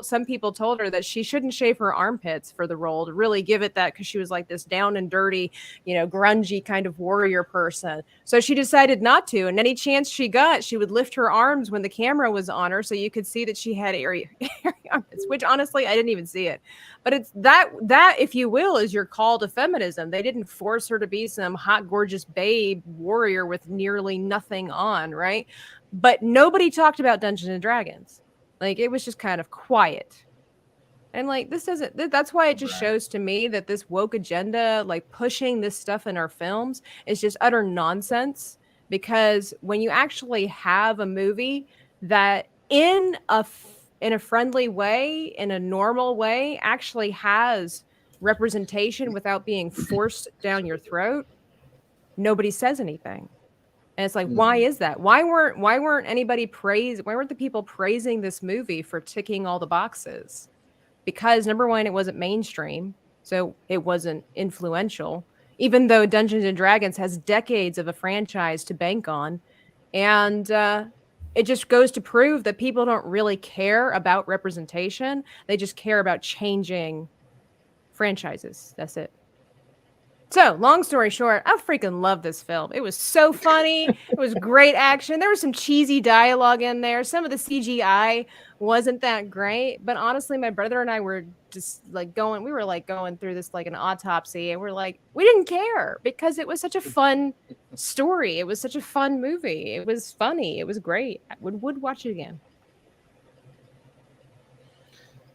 some people told her that she shouldn't shave her armpits for the role to really give it that, because she was like this down and dirty, grungy kind of warrior person. So she decided not to. And any chance she got, she would lift her arms when the camera was on her so you could see that she had airy armpits, which honestly, I didn't even see it. But it's that, if you will, is your call to feminism. They didn't force her to be some hot, gorgeous babe warrior with nearly nothing on, right? But nobody talked about Dungeons and Dragons. It was just kind of quiet. And that's why it just shows to me that this woke agenda, pushing this stuff in our films, is just utter nonsense. Because when you actually have a movie that in a friendly way, in a normal way, actually has representation without being forced down your throat, nobody says anything. And it's like, why is that? Why weren't the people praising this movie for ticking all the boxes? Because number one, it wasn't mainstream, so it wasn't influential, even though Dungeons and Dragons has decades of a franchise to bank on. And it just goes to prove that people don't really care about representation. They just care about changing franchises. That's it. So, long story short, I freaking love this film. It was so funny. It was great action. There was some cheesy dialogue in there. Some of the CGI wasn't that great, but honestly, my brother and I were just like going through this like an autopsy, and we're like, we didn't care because it was such a fun story. It was such a fun movie. It was funny. It was great. I would watch it again.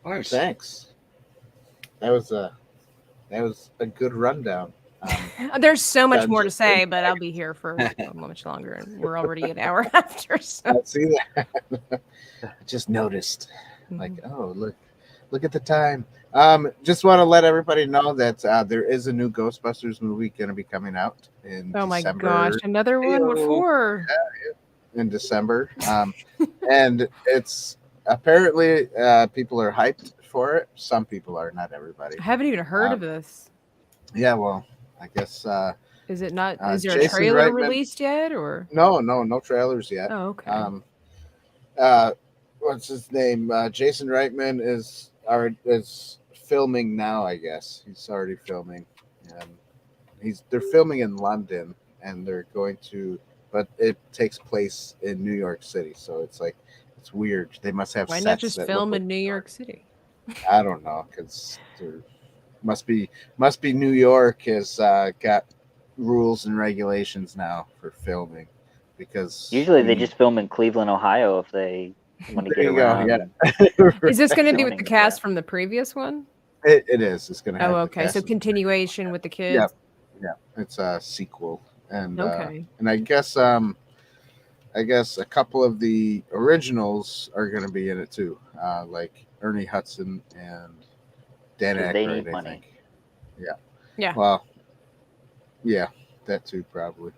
Nice. Thanks. That was a good rundown. There's so much more to say, but I'll be here for much longer, and we're already an hour after. So. I see that. I just noticed. Like, oh, look at the time. Just want to let everybody know that there is a new Ghostbusters movie going to be coming out in December. My gosh, another one? What for? Yeah, in December. And it's apparently people are hyped for it. Some people are, not everybody. I haven't even heard of this. Yeah, well, I guess. Is it not? Is there Jason a trailer Reitman, released yet, or? No trailers yet. Oh, okay. What's his name? Jason Reitman is filming now. I guess he's already filming. They're filming in London, and they're going to, but it takes place in New York City, so it's like it's weird. They must have. Why sets not just that film look in New York City? I don't know, because must be New York has got rules and regulations now for filming, because usually they just film in Cleveland, Ohio if they want to get around. Is this going to be with the cast from the previous one? It is. It's going to. Oh, okay. So continuation with the kids. Yeah. It's a sequel, and okay. And I guess a couple of the originals are going to be in it too, like Ernie Hudson and Dan Aykroyd, I think. Yeah. Yeah. Well, yeah, that too probably.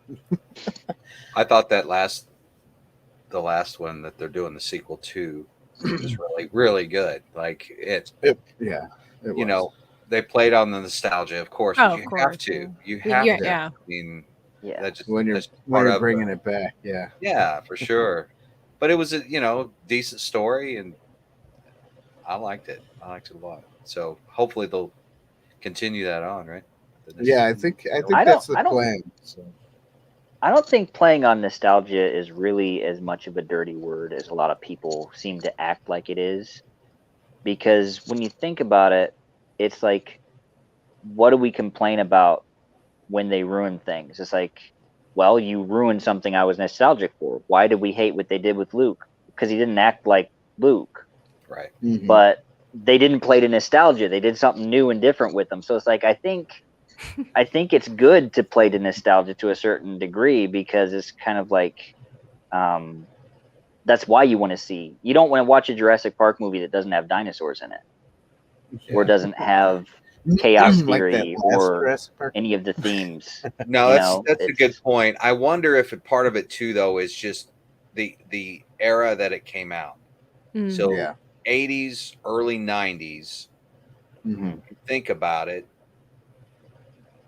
I thought the last one that they're doing the sequel to was really, really good. Like it you know, they played on the nostalgia, of course. Oh, you of course, have to. yeah. You have to. Yeah. I mean, yeah. That just, when you're bringing it back, yeah. Yeah, for sure. But it was a decent story, and I liked it. I liked it a lot. So hopefully they'll continue that on, right? Yeah, I think that's the plan. So. I don't think playing on nostalgia is really as much of a dirty word as a lot of people seem to act like it is. Because when you think about it, it's like, what do we complain about when they ruin things? It's like, well, you ruined something I was nostalgic for. Why did we hate what they did with Luke? Because he didn't act like Luke. Right. Mm-hmm. But they didn't play to nostalgia. They did something new and different with them. So it's like, I think it's good to play to nostalgia to a certain degree, because it's kind of like, that's why you want to see. You don't want to watch a Jurassic Park movie that doesn't have dinosaurs in it, or doesn't have chaos theory or any of the themes. No, that's a good point. I wonder if part of it too, though, is just the era that it came out. Mm-hmm. So 80s, early 90s. Mm-hmm. Think about it.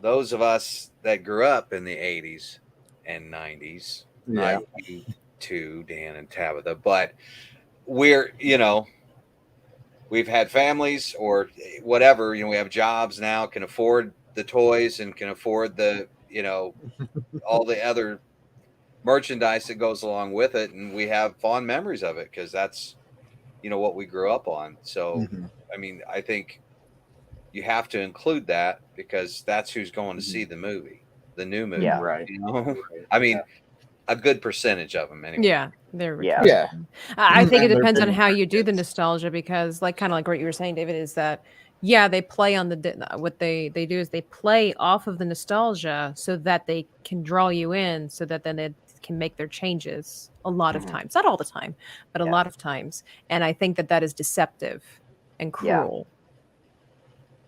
Those of us that grew up in the 80s and 90s, not you two, Dan and Tabitha, but we're, we've had families or whatever, we have jobs now, can afford the toys and can afford the, all the other merchandise that goes along with it. And we have fond memories of it because that's, what we grew up on. So, I mean, I think you have to include that because that's who's going to see the movie, the new movie. Yeah. Right. I mean, a good percentage of them anyway. Yeah. There. Yeah. I think it depends on how you do the nostalgia, because kind of like what you were saying, David, is that, they play on what they do is they play off of the nostalgia so that they can draw you in, so that then it can make their changes a lot of times, not all the time, but a lot of times. And I think that is deceptive and cruel.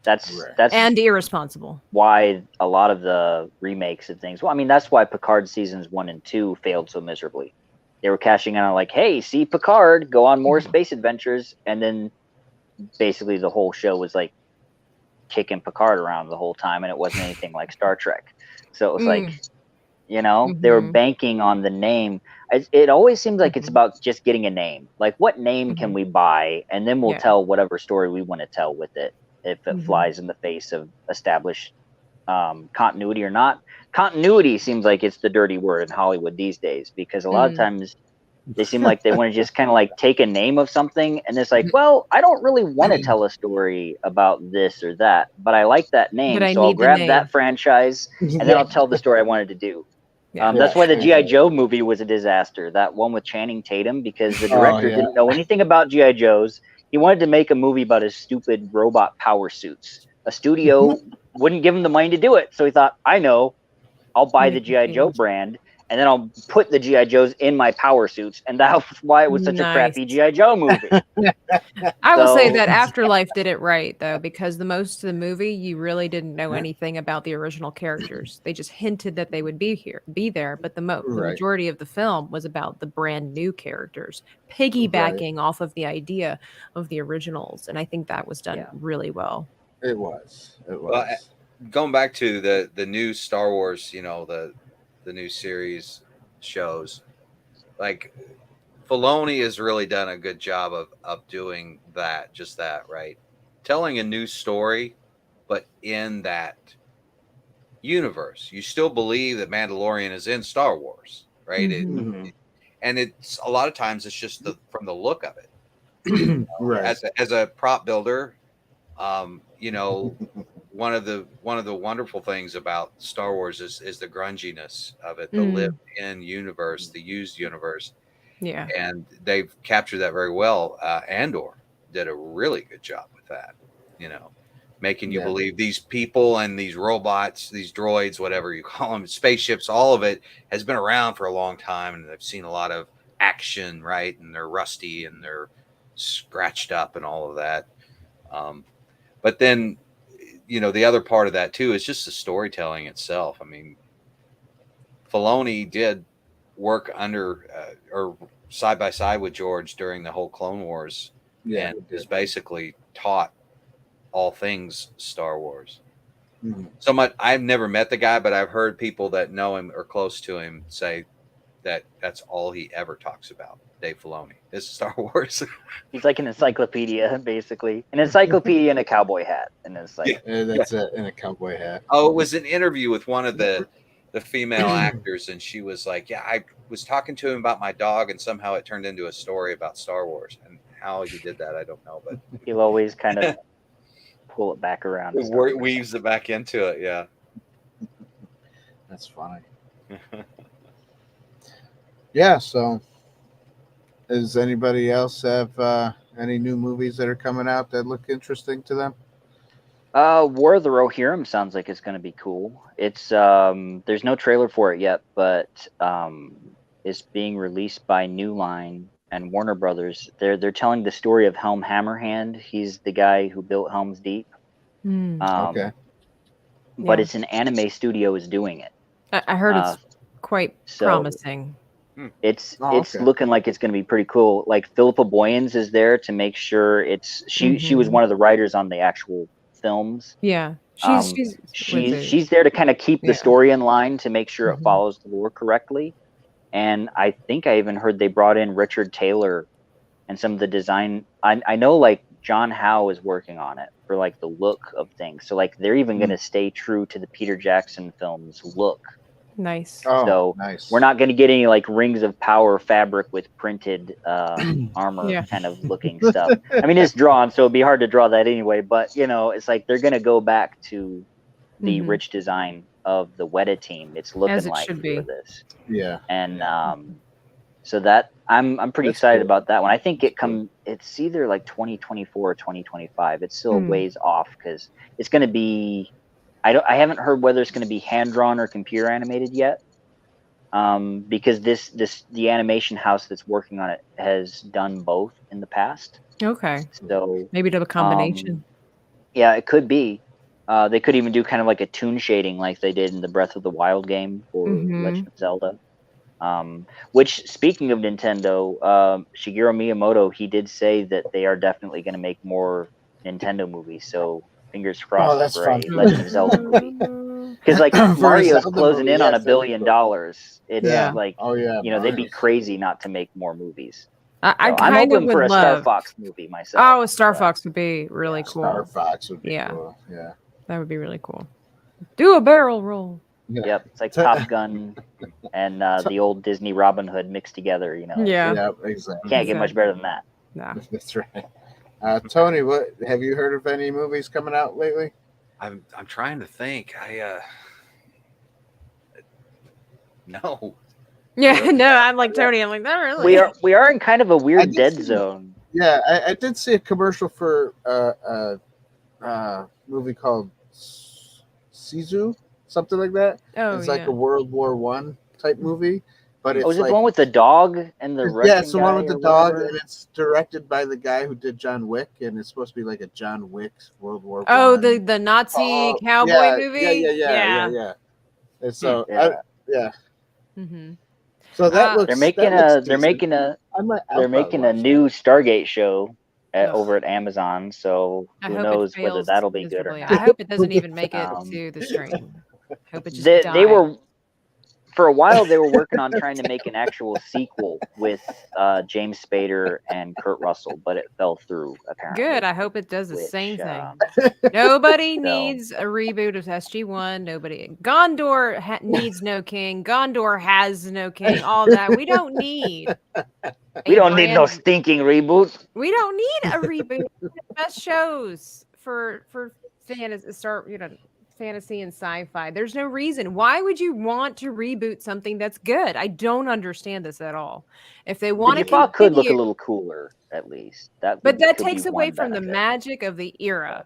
That's and irresponsible. Why a lot of the remakes and things. Well, I mean, that's why Picard seasons 1 and 2 failed so miserably. They were cashing in on like, hey, see Picard, go on more space adventures, and then basically the whole show was like kicking Picard around the whole time, and it wasn't anything like Star Trek. So it was like, you know, they were banking on the name. It always seems like it's about just getting a name. Like, what name can we buy, and then we'll tell whatever story we want to tell with it, if it flies in the face of established continuity or not. Continuity seems like it's the dirty word in Hollywood these days, because a lot of times they seem like they want to just kind of like take a name of something, and it's like, well, I don't really want to tell a story about this or that, but I like that name, so I'll grab that franchise and then I'll tell the story I wanted to do. That's why the G.I. Joe movie was a disaster, that one with Channing Tatum, because the director didn't know anything about G.I. Joes. He wanted to make a movie about his stupid robot power suits. A studio wouldn't give him the money to do it, so he thought, I know, I'll buy the G.I. Joe brand, and then I'll put the G.I. Joes in my power suits, and that's why it was such a crappy G.I. Joe movie. I will say that Afterlife did it right, though, because the most of the movie, you really didn't know anything about the original characters. They just hinted that they would be there, but the majority of the film was about the brand new characters, piggybacking off of the idea of the originals, and I think that was done really well. It was. Well, going back to the new Star Wars, you know, the new series shows, like Filoni has really done a good job of doing that, just that, right? Telling a new story, but in that universe. You still believe that Mandalorian is in Star Wars, right? And it's a lot of times it's just from the look of it. Right. As a prop builder, you know, one of the wonderful things about Star Wars is the grunginess of it, the lived-in universe, the used universe. Yeah, and they've captured that very well. Andor did a really good job with that, you know, making you believe these people and these robots, these droids, whatever you call them, spaceships, all of it has been around for a long time, and they've seen a lot of action, right? And they're rusty and they're scratched up and all of that. But then, you know, the other part of that too is just the storytelling itself. I mean, Filoni did work under or side by side with George during the whole Clone Wars, and is basically taught all things Star Wars. So much. I've never met the guy, but I've heard people that know him or close to him say that that's all he ever talks about. Dave Filoni is Star Wars. He's like an encyclopedia, basically. An encyclopedia in a cowboy hat. And it's like, that's it, in a cowboy hat. Oh, it was an interview with one of the female actors, and she was like, yeah, I was talking to him about my dog, and somehow it turned into a story about Star Wars. And how he did that, I don't know. But he'll always kind of pull it back around. Weaves it back into it, yeah. That's funny. Yeah, so does anybody else have any new movies that are coming out that look interesting to them? War of the Rohirrim sounds like it's going to be cool. It's there's no trailer for it yet, but it's being released by New Line and Warner Brothers. They're telling the story of Helm Hammerhand. He's the guy who built Helm's Deep. Okay. But it's an anime studio is doing it. I heard it's quite promising. It's looking like it's going to be pretty cool. Like Philippa Boyens is there to make sure it's she was one of the writers on the actual films. Yeah, she's there to kind of keep the story in line to make sure it follows the lore correctly. And I think I even heard they brought in Richard Taylor and some of the design. I know like John Howe is working on it for like the look of things. So like they're even going to stay true to the Peter Jackson films look. Nice. So we're not going to get any like Rings of Power fabric with printed armor kind of looking stuff. I mean, it's drawn, so it'd be hard to draw that anyway. But you know, it's like they're going to go back to the rich design of the Weta team. It's looking like for this. Yeah. And so that I'm pretty excited about that one. I think it's either like 2024 or 2025. It's still a ways off because it's going to be. I haven't heard whether it's going to be hand drawn or computer animated yet, because the animation house that's working on it has done both in the past. Okay. So maybe do a combination. Yeah, it could be. They could even do kind of like a tune shading like they did in the Breath of the Wild game for Legend of Zelda. Which, speaking of Nintendo, Shigeru Miyamoto, he did say that they are definitely going to make more Nintendo movies. So fingers crossed that's for fun. a Legend of Zelda movie. Because like For a Mario's Zelda closing movie, in on yes, $1 that'd be billion. cool. It's Yeah. like, Oh yeah. they'd be Mario's- crazy not to make more movies. I So I'm kind of hoping would for a Star love. Fox movie myself. Oh, a Star but- Fox would be really cool. Star Fox would be Yeah. cool. Yeah. That would be really cool. Do a barrel roll. Yeah. Yep, it's like Top Gun and the old Disney Robin Hood mixed together. Yeah. Yeah. Exactly. Can't get much better than that. Nah. That's right. Tony, what have you heard of any movies coming out lately? I'm trying to think. No. Yeah, no, I'm like Tony. I'm like, not really. We are in kind of a I weird did dead see- zone. Yeah, I did see a commercial for a movie called Sisu, something like that. Oh, It's like yeah. a World War One type movie, but it's Oh, is it like the one with the dog and the Russian it's the one with guy the or dog, whatever? and it's directed by the guy who did John Wick, and it's supposed to be like a John Wick World War Oh, One. the Nazi Oh, cowboy yeah, movie. Yeah. And so Yeah. Mm-hmm. so that looks. They're making that looks a decent. I'll making probably a watch new Stargate show Ugh. over at Amazon. So I who hope knows it whether fails that'll be good or miserably. not. I hope it doesn't even make it Um, to the stream. Hope it just They dies. were for a while they were working on trying to make an actual sequel with James Spader and Kurt Russell, but it fell through apparently. Good. I hope it does the which, same thing. Nobody so- needs a reboot of SG1. Nobody. Gondor needs no king. Gondor has no king. All that. We don't need. We a don't need no brand- stinking reboot. We don't need a reboot. Best shows for fantasy and sci-fi. There's no reason. Why would you want to reboot something that's good? I don't understand this at all. If they want to Jaffa could look a continue, little cooler, at least. but could that be takes one away from the benefit. magic of the era.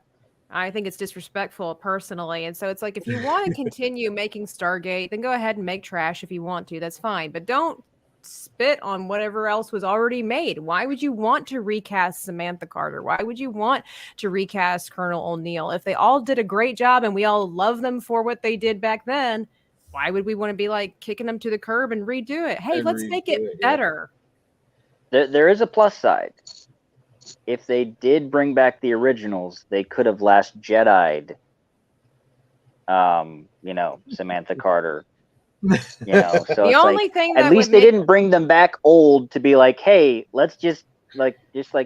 I think it's disrespectful personally. And so it's like, if you want to continue making Stargate, then go ahead and make trash if you want to. That's fine. But don't spit on whatever else was already made. Why would you want to recast Samantha Carter? Why would you want to recast Colonel O'Neill? If they all did a great job and we all love them for what they did back then, why would we want to be like kicking them to the curb and redo it? Hey, And let's make redo it it, yeah. better. There is a plus side. If they did bring back the originals, they could have Last Jedi'd, Samantha Carter. So The it's only like, thing that at least would they make- didn't bring them back old to be like, hey, let's just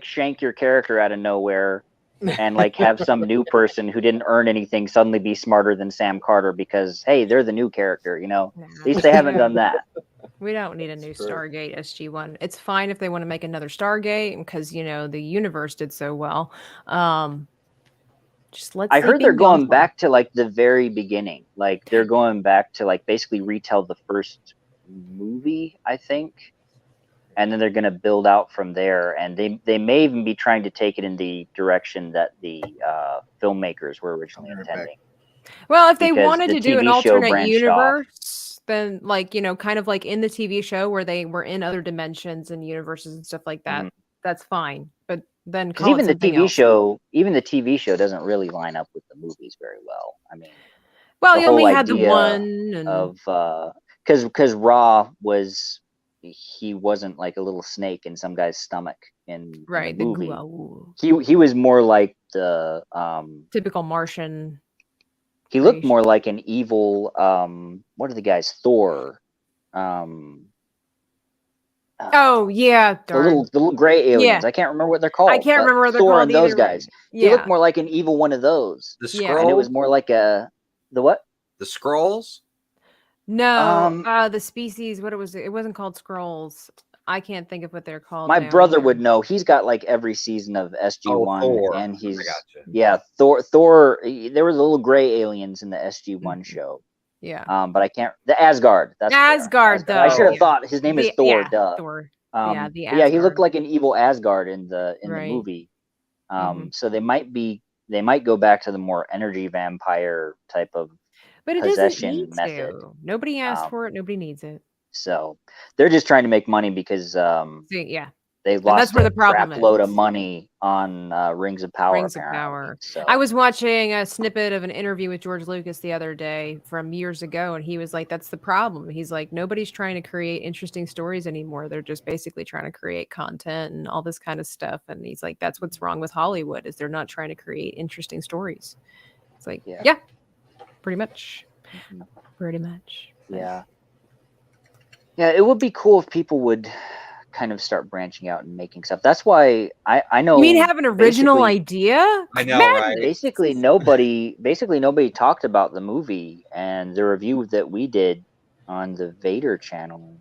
shank your character out of nowhere and like have some new person who didn't earn anything suddenly be smarter than Sam Carter because hey, they're the new character. At least they haven't done that. We don't need a new True. Stargate SG1. It's fine if they want to make another Stargate because the universe did so well. Just let's. I heard they're Sleeping going Dogs back to like the very beginning. Like they're going back to like basically retell the first movie, I think. And then they're going to build out from there. And they may even be trying to take it in the direction that the filmmakers were originally intending. Well, if they because wanted the to do an TV show alternate branched universe, then kind of like in the TV show where they were in other dimensions and universes and stuff like that, that's fine. But then Because call even it the something TV show doesn't really line up with the movies very well. I mean, well, the you only whole had the idea one and of because Ra he wasn't like a little snake in some guy's stomach in right the the movie. Guau. He was more like the Typical Martian. he looked creation. more like an evil what are the guys, Thor, Oh yeah, the darn. little gray aliens. Yeah. I can't remember what they're called. I can't but remember what they're Thor called and those either. guys. He Yeah. looked more like an evil one of those. The Yeah. scroll. And it was more like the what? The scrolls. No, the species. What it was? It wasn't called Scrolls. I can't think of what they're called. My now brother either. would know. He's got like every season of SG1, Thor. and I he's gotcha. yeah, Thor. There were the little gray aliens in the SG1 show. Yeah. But I can't. The Asgard. That's what they are. Asgard, though. I should have Yeah. thought his name is Thor. Yeah, Duh. Thor. Yeah, the he looked Asgard. like an evil Asgard in the Right. movie. Mhm. So they might go back to the more energy vampire type of. But it doesn't possession need method. to. Nobody asked Um, for it. Nobody needs it. So they're just trying to make money because So, yeah. They And lost that's where a the problem crap load of is. money on Rings of Power. Rings of apparently. Power. So I was watching a snippet of an interview with George Lucas the other day from years ago, and he was like, that's the problem. He's like, nobody's trying to create interesting stories anymore. They're just basically trying to create content and all this kind of stuff. And he's like, that's what's wrong with Hollywood, is they're not trying to create interesting stories. It's like, yeah, pretty much. Pretty much. Yeah. Yeah, it would be cool if people would kind of start branching out and making stuff. That's why I know. You mean have an original basically- idea? I know, right? Basically nobody talked about the movie, and the review that we did on the Vader channel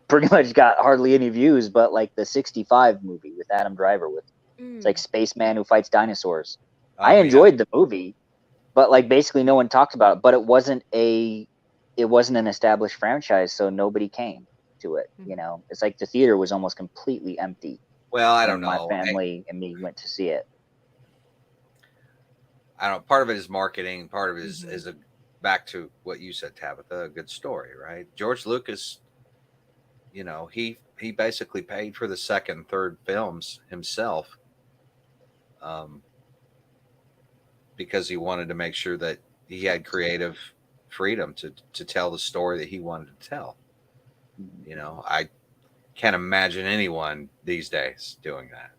pretty much got hardly any views, but like the 65 movie with Adam Driver it's like spaceman who fights dinosaurs. I enjoyed the movie, but like basically no one talked about it, but it wasn't an established franchise, so nobody came to it. You know, it's like the theater was almost completely empty. Well, I when don't know. My family and me went to see it. I don't know. Part of it is marketing. Part of it is back to what you said, Tabitha, a good story, right? George Lucas, you know, he basically paid for the second and third films himself, because he wanted to make sure that he had creative freedom to tell the story that he wanted to tell. You know, I can't imagine anyone these days doing that.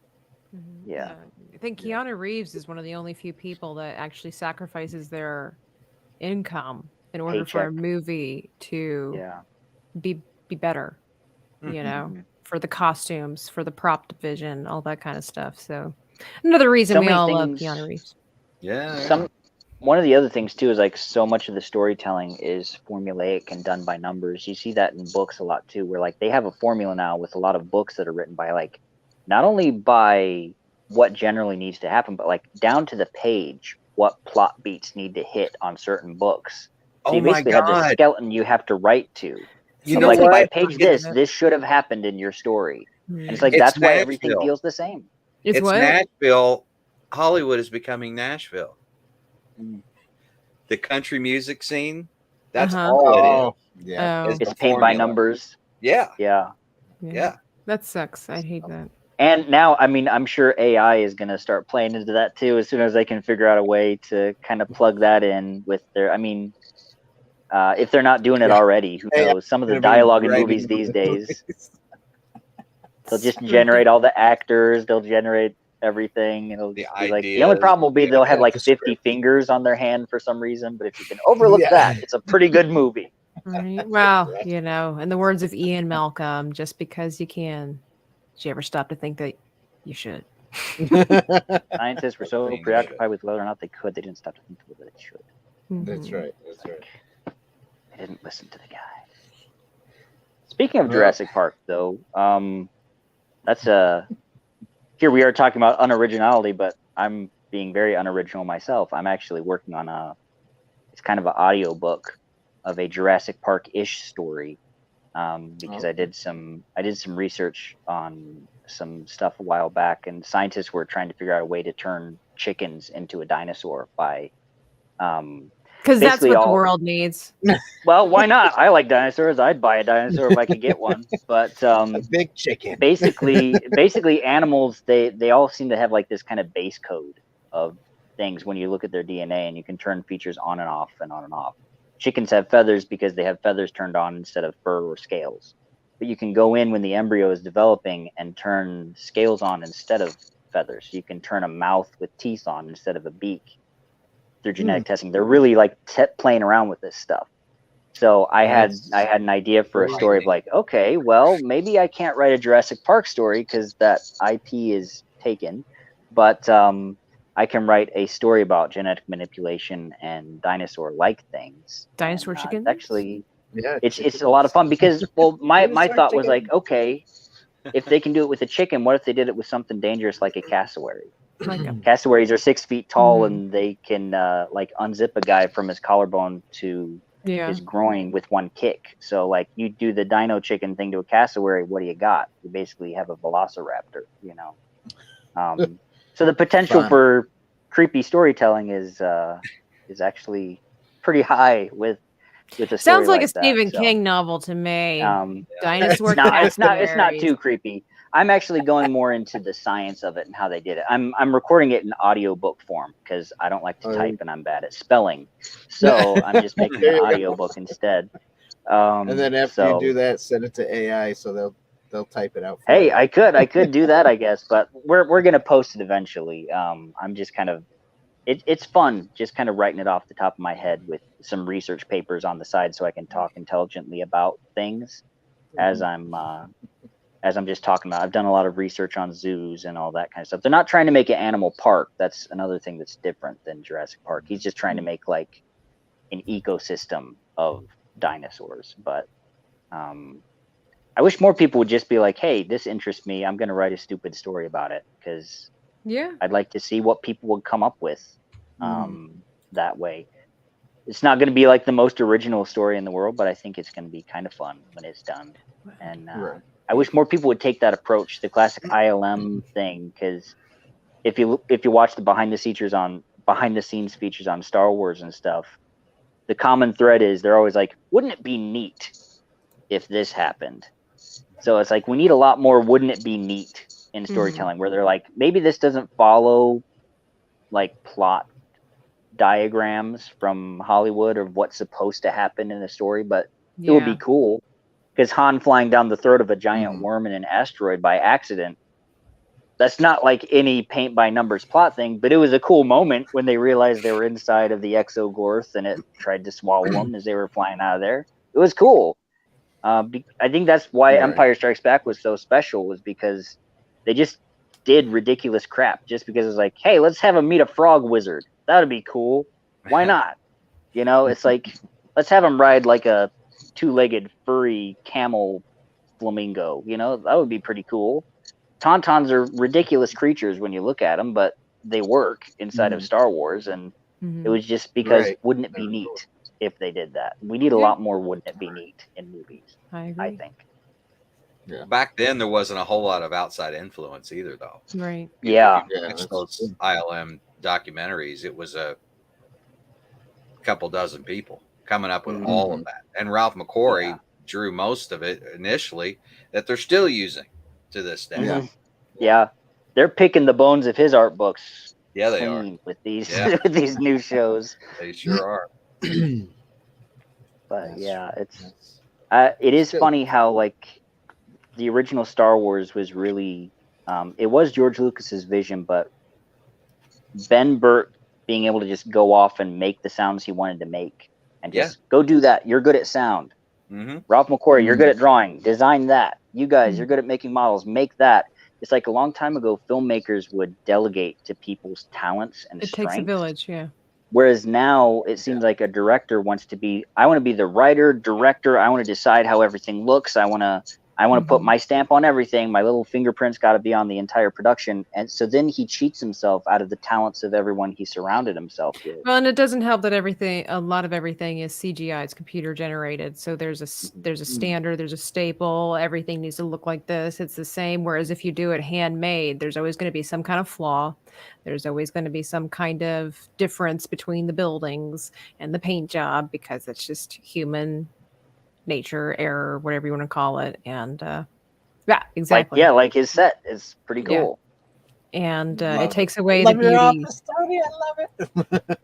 Yeah. I think Keanu Reeves is one of the only few people that actually sacrifices their income in order for a movie to be better, you know, for the costumes, for the prop division, all that kind of stuff. So another reason we all love Keanu Reeves. Yeah. One of the other things too is like so much of the storytelling is formulaic and done by numbers. You see that in books a lot too, where like they have a formula now with a lot of books that are written by like not only by what generally needs to happen, but like down to the page, what plot beats need to hit on certain books. So you basically have this skeleton you have to write to. You know like what? by page this should have happened in your story. And it's like that's why everything feels the same. It's what? Nashville. Hollywood is becoming Nashville. The country music scene, that's all it is. Yeah. It's paint by numbers. Yeah. That sucks. I hate that. And now, I mean, I'm sure AI is going to start playing into that too as soon as they can figure out a way to kind of plug that in with their, I mean, if they're not doing it already, who knows? Some of the dialogue in movies these days, they'll just generate all the actors, they'll generate everything. It'll be like the only problem will be they'll have like 50 fingers on their hand for some reason, but if you can overlook that, it's a pretty good movie. Right. Well, you know, in the words of Ian Malcolm, just because you can, did you ever stop to think that you should? Scientists were so preoccupied with whether or not they could, they didn't stop to think whether they should. That's right. They didn't listen to the guy. Speaking of Jurassic Park, though, that's here we are talking about unoriginality, but I'm being very unoriginal myself. I'm actually working on it's kind of an audio book of a Jurassic Park-ish story, because I did some research on some stuff a while back, and scientists were trying to figure out a way to turn chickens into a dinosaur by because that's what the world needs. Well, why not? I like dinosaurs. I'd buy a dinosaur if I could get one. But a big chicken. basically, animals they all seem to have like this kind of base code of things when you look at their DNA, and you can turn features on and off and on and off. Chickens have feathers because they have feathers turned on instead of fur or scales. But you can go in when the embryo is developing and turn scales on instead of feathers. You can turn a mouth with teeth on instead of a beak. Through genetic testing, they're really like playing around with this stuff. So I had an idea for a story of like, okay, well, maybe I can't write a Jurassic Park story because that IP is taken, but I can write a story about genetic manipulation and dinosaur-like things. Dinosaur chickens? Actually, it's a lot of fun because, well, my thought was like, okay, if they can do it with a chicken, what if they did it with something dangerous like a cassowary? Cassowaries are 6 feet tall, and they can like unzip a guy from his collarbone to his groin with one kick. So like you do the dino chicken thing to a cassowary, what do you got? You basically have a velociraptor, you know. So the potential for creepy storytelling is actually pretty high with with a story Sounds like a that, Stephen so, King novel to me. it's Dinosaur. not too creepy. I'm actually going more into the science of it and how they did it. I'm recording it in audiobook form because I don't like to type and I'm bad at spelling. So I'm just making an audiobook instead. And then after you do that, send it to AI so they'll type it out for you. Hey, I could do that, I guess, but we're gonna post it eventually. I'm just kind of it's fun just kind of writing it off the top of my head with some research papers on the side so I can talk intelligently about things as I'm just talking about. I've done a lot of research on zoos and all that kind of stuff. They're not trying to make an animal park. That's another thing that's different than Jurassic Park. He's just trying to make like an ecosystem of dinosaurs. But I wish more people would just be like, hey, this interests me. I'm going to write a stupid story about it because I'd like to see what people would come up with that way. It's not going to be like the most original story in the world, but I think it's going to be kind of fun when it's done. And I wish more people would take that approach, the classic ILM thing, because if you watch the behind the scenes features on Star Wars and stuff, the common thread is they're always like, wouldn't it be neat if this happened? So it's like we need a lot more wouldn't it be neat in storytelling where they're like, maybe this doesn't follow like plot diagrams from Hollywood of what's supposed to happen in the story, but it would be cool because Han flying down the throat of a giant worm in an asteroid by accident, that's not like any paint by numbers plot thing, but it was a cool moment when they realized they were inside of the exogorth and it tried to swallow them as they were flying out of there. It was cool. I think that's why Empire Strikes Back was so special, was because they just did ridiculous crap just because it's like, hey, let's have him meet a frog wizard. That would be cool. Why not? You know, it's like, let's have him ride like a two-legged furry camel flamingo. You know, that would be pretty cool. Tauntauns are ridiculous creatures when you look at them, but they work inside of Star Wars. And it was just because wouldn't it be neat if they did that? We need a lot more wouldn't it be neat in movies, I think. Yeah. Back then, there wasn't a whole lot of outside influence either, though. Right. Yeah. Those ILM documentaries, it was a couple dozen people coming up with all of that. And Ralph McQuarrie drew most of it initially that they're still using to this day. Yeah. They're picking the bones of his art books. Yeah, they are. With these with these new shows. They sure are. But it is funny how like the original Star Wars was really it was George Lucas's vision, but Ben Burtt being able to just go off and make the sounds he wanted to make and just go do that. You're good at sound. Ralph McQuarrie, you're good at drawing. Design that. You guys, you're good at making models. Make that. It's like a long time ago, filmmakers would delegate to people's talents and strengths. It takes a village, Whereas now it seems like a director wants to be, I want to be the writer, director. I want to decide how everything looks. I want to put my stamp on everything. My little fingerprints got to be on the entire production. And so then he cheats himself out of the talents of everyone he surrounded himself with. Well, and it doesn't help that a lot of everything is CGI, it's computer generated. So there's a standard, there's a staple, everything needs to look like this. It's the same. Whereas if you do it handmade, there's always going to be some kind of flaw. There's always going to be some kind of difference between the buildings and the paint job because it's just human nature, error, whatever you want to call it. And exactly. Like his set is pretty cool. And it takes away the beauty. Office, Tony, I love it.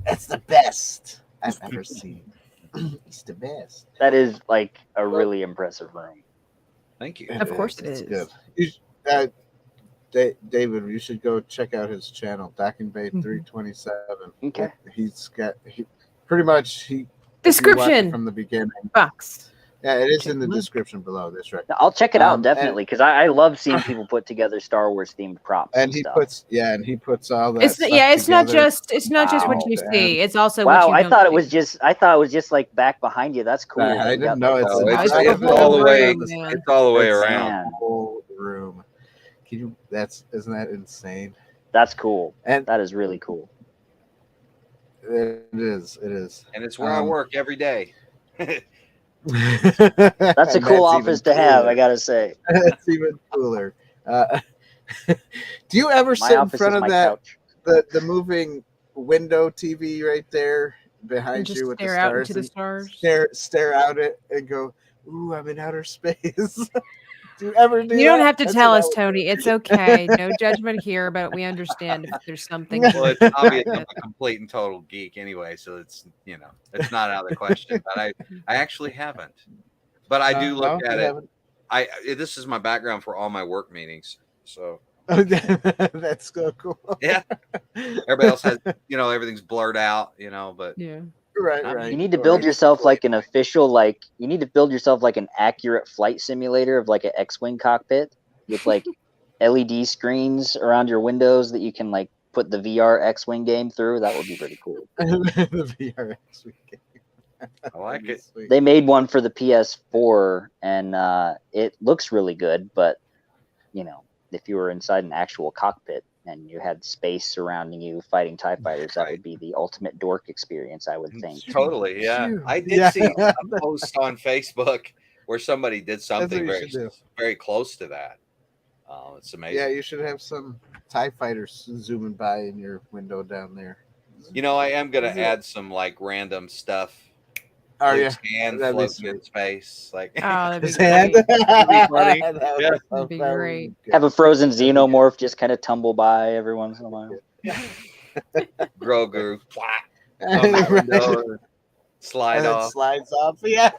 That's the best I've ever seen. It's the best. That is like a really impressive room. Thank you. Of course it is. Good. David, you should go check out his channel, Bay 327. Okay. He's got pretty much description from the beginning. Box. Yeah, it is in the description below. That's right. I'll check it out definitely because I love seeing people put together Star Wars themed props. And he puts all that. It's not just what you see. It's also wow. What you I thought it was just like back behind you. That's cool. I didn't know it's all the way. It's all the way around the whole room. Isn't that insane? That's cool. And that is really cool. It is. And it's where I work every day. That's a cool office to have, I gotta say. That's even cooler. Do you ever sit in front of that the moving window TV right there behind just you with the stare out stars, into the and stars. stare out it and go, "Ooh, I'm in outer space." Do you ever do You don't that? have to That's tell what I us, would Tony. It's okay. No judgment here, but we understand if there's something. Well, it's obvious I'm a complete and total geek anyway, so it's it's not out of the question. But I actually haven't. But I do look No, at you it. haven't? This is my background for all my work meetings. So That's so cool. yeah, everybody else has everything's blurred out, but Yeah. Right. You need to build yourself like an official, you need to build yourself like an accurate flight simulator of like an X-Wing cockpit with like LED screens around your windows that you can like put the VR X-Wing game through. That would be pretty cool. The VR game. I like it. Sweet. They made one for the PS4 and it looks really good, but if you were inside an actual cockpit and you had space surrounding you fighting TIE fighters, that would be the ultimate dork experience, I would think. Totally, yeah. I did see a post on Facebook where somebody did something very close to that. It's amazing. Yeah, you should have some TIE fighters zooming by in your window down there. I am going to add some like random stuff. Oh, Luke's hand floating in space. Like, that'd be his hand. great. Funny. That'd be great. Have a frozen xenomorph just kind of tumble by every once in a while. Grogu, slide off. Slides off. Yeah.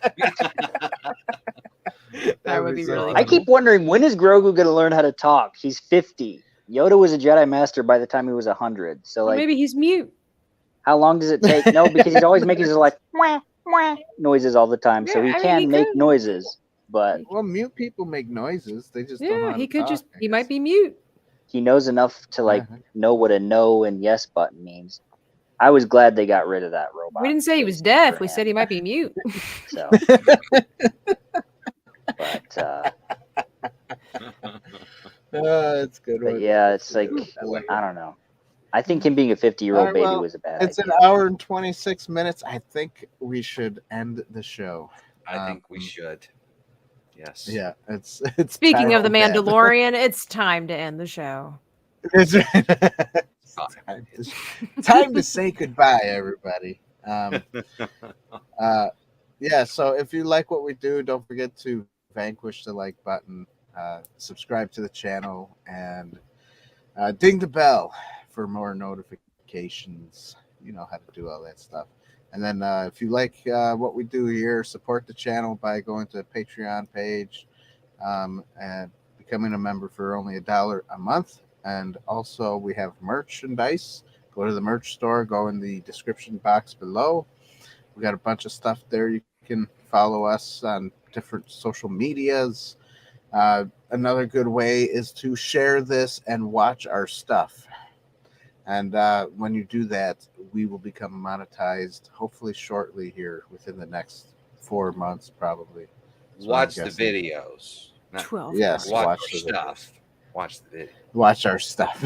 That would be really I cool. keep wondering, when is Grogu going to learn how to talk? He's 50. Yoda was a Jedi Master by the time he was 100. So Well, maybe he's mute. how long does it take? No, because he's always making his like wah, wah, noises all the time. So he can make noises, but mute people make noises. They just don't know how he to could talk, he might be mute. he knows enough to know what a no and yes button means. I was glad they got rid of that robot. We didn't say he was deaf. We said he might be mute. So, but it's good. But yeah, it's like I don't know. I think him being a 50-year-old baby was a bad idea. It's an hour and 26 minutes. I think we should end the show. I think we should. Yes. Yeah, it's Speaking of the Mandalorian, it's time to end the show. It's time to say goodbye, everybody. Yeah, so if you like what we do, don't forget to vanquish the like button, subscribe to the channel, and ding the bell for more notifications. You know how to do all that stuff. And then if you like what we do here, support the channel by going to the Patreon page and becoming a member for only $1 a month. And also we have merchandise. Go to the merch store, go in the description box below. We got a bunch of stuff there. You can follow us on different social medias. Another good way is to share this and watch our stuff. And when you do that, we will become monetized, hopefully shortly here within the next 4 months, probably. Watch the videos. 12. Yes, watch the stuff. Watch the video. Watch our stuff.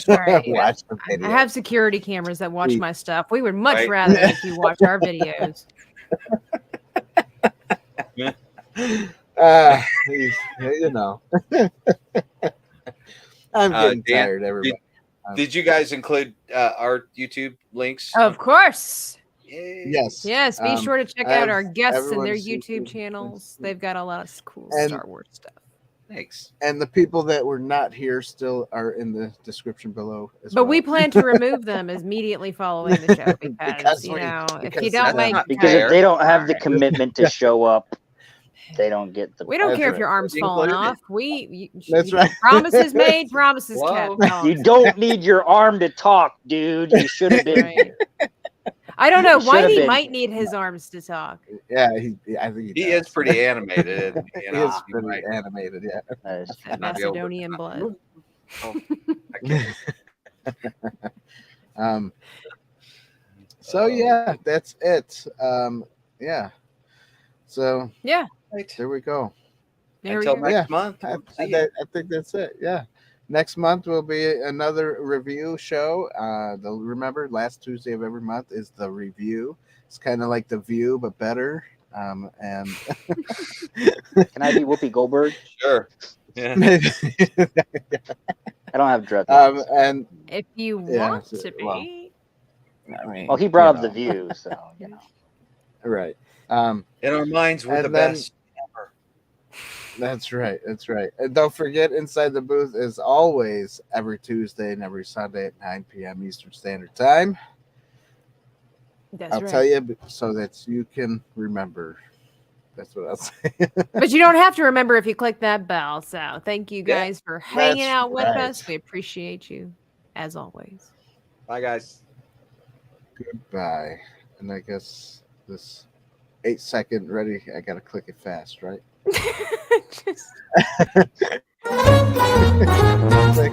Right. Watch the video. I have security cameras that watch my stuff. We would much rather if you watch our videos. You know. I'm getting tired, everybody. Did you guys include our YouTube links? Of course. Yes. Yes. Be sure to check out our guests and their everyone's YouTube channels. They've got a lot of cool Star Wars stuff. Thanks. And the people that were not here still are in the description below. But we plan to remove them immediately following the show because if you don't make because if they don't have the commitment to show up, they don't get the. We don't care if your arm's falling off. That's right. Promises made, promises kept. You don't need your arm to talk, dude. You should have been. Right. I don't know. Whitey might need his arms to talk. Yeah, I think he is pretty animated. He is pretty animated. Yeah. Macedonian blood. So yeah, that's it. Yeah. So yeah, there we go. Until next month. I think that's it. Yeah. Next month will be another review show. Remember, last Tuesday of every month is the review. It's kind of like the View, but better. And can I be Whoopi Goldberg? Sure. Yeah. I don't have dreadlocks. And if you want to be, I mean, Well, he brought you up the know, view, so you know. right. In our minds, we're And the then- best ever. That's right. That's right. And don't forget, Inside the Booth is always every Tuesday and every Sunday at 9 p.m. Eastern Standard Time. That's I'll right. tell you so that you can remember. That's what I'll say. But you don't have to remember if you click that bell. So thank you Yeah, guys for hanging that's out with right. us. We appreciate you as always. Bye, guys. Goodbye. And I guess this 8-second ready, I got to click it fast, right? Just... Click.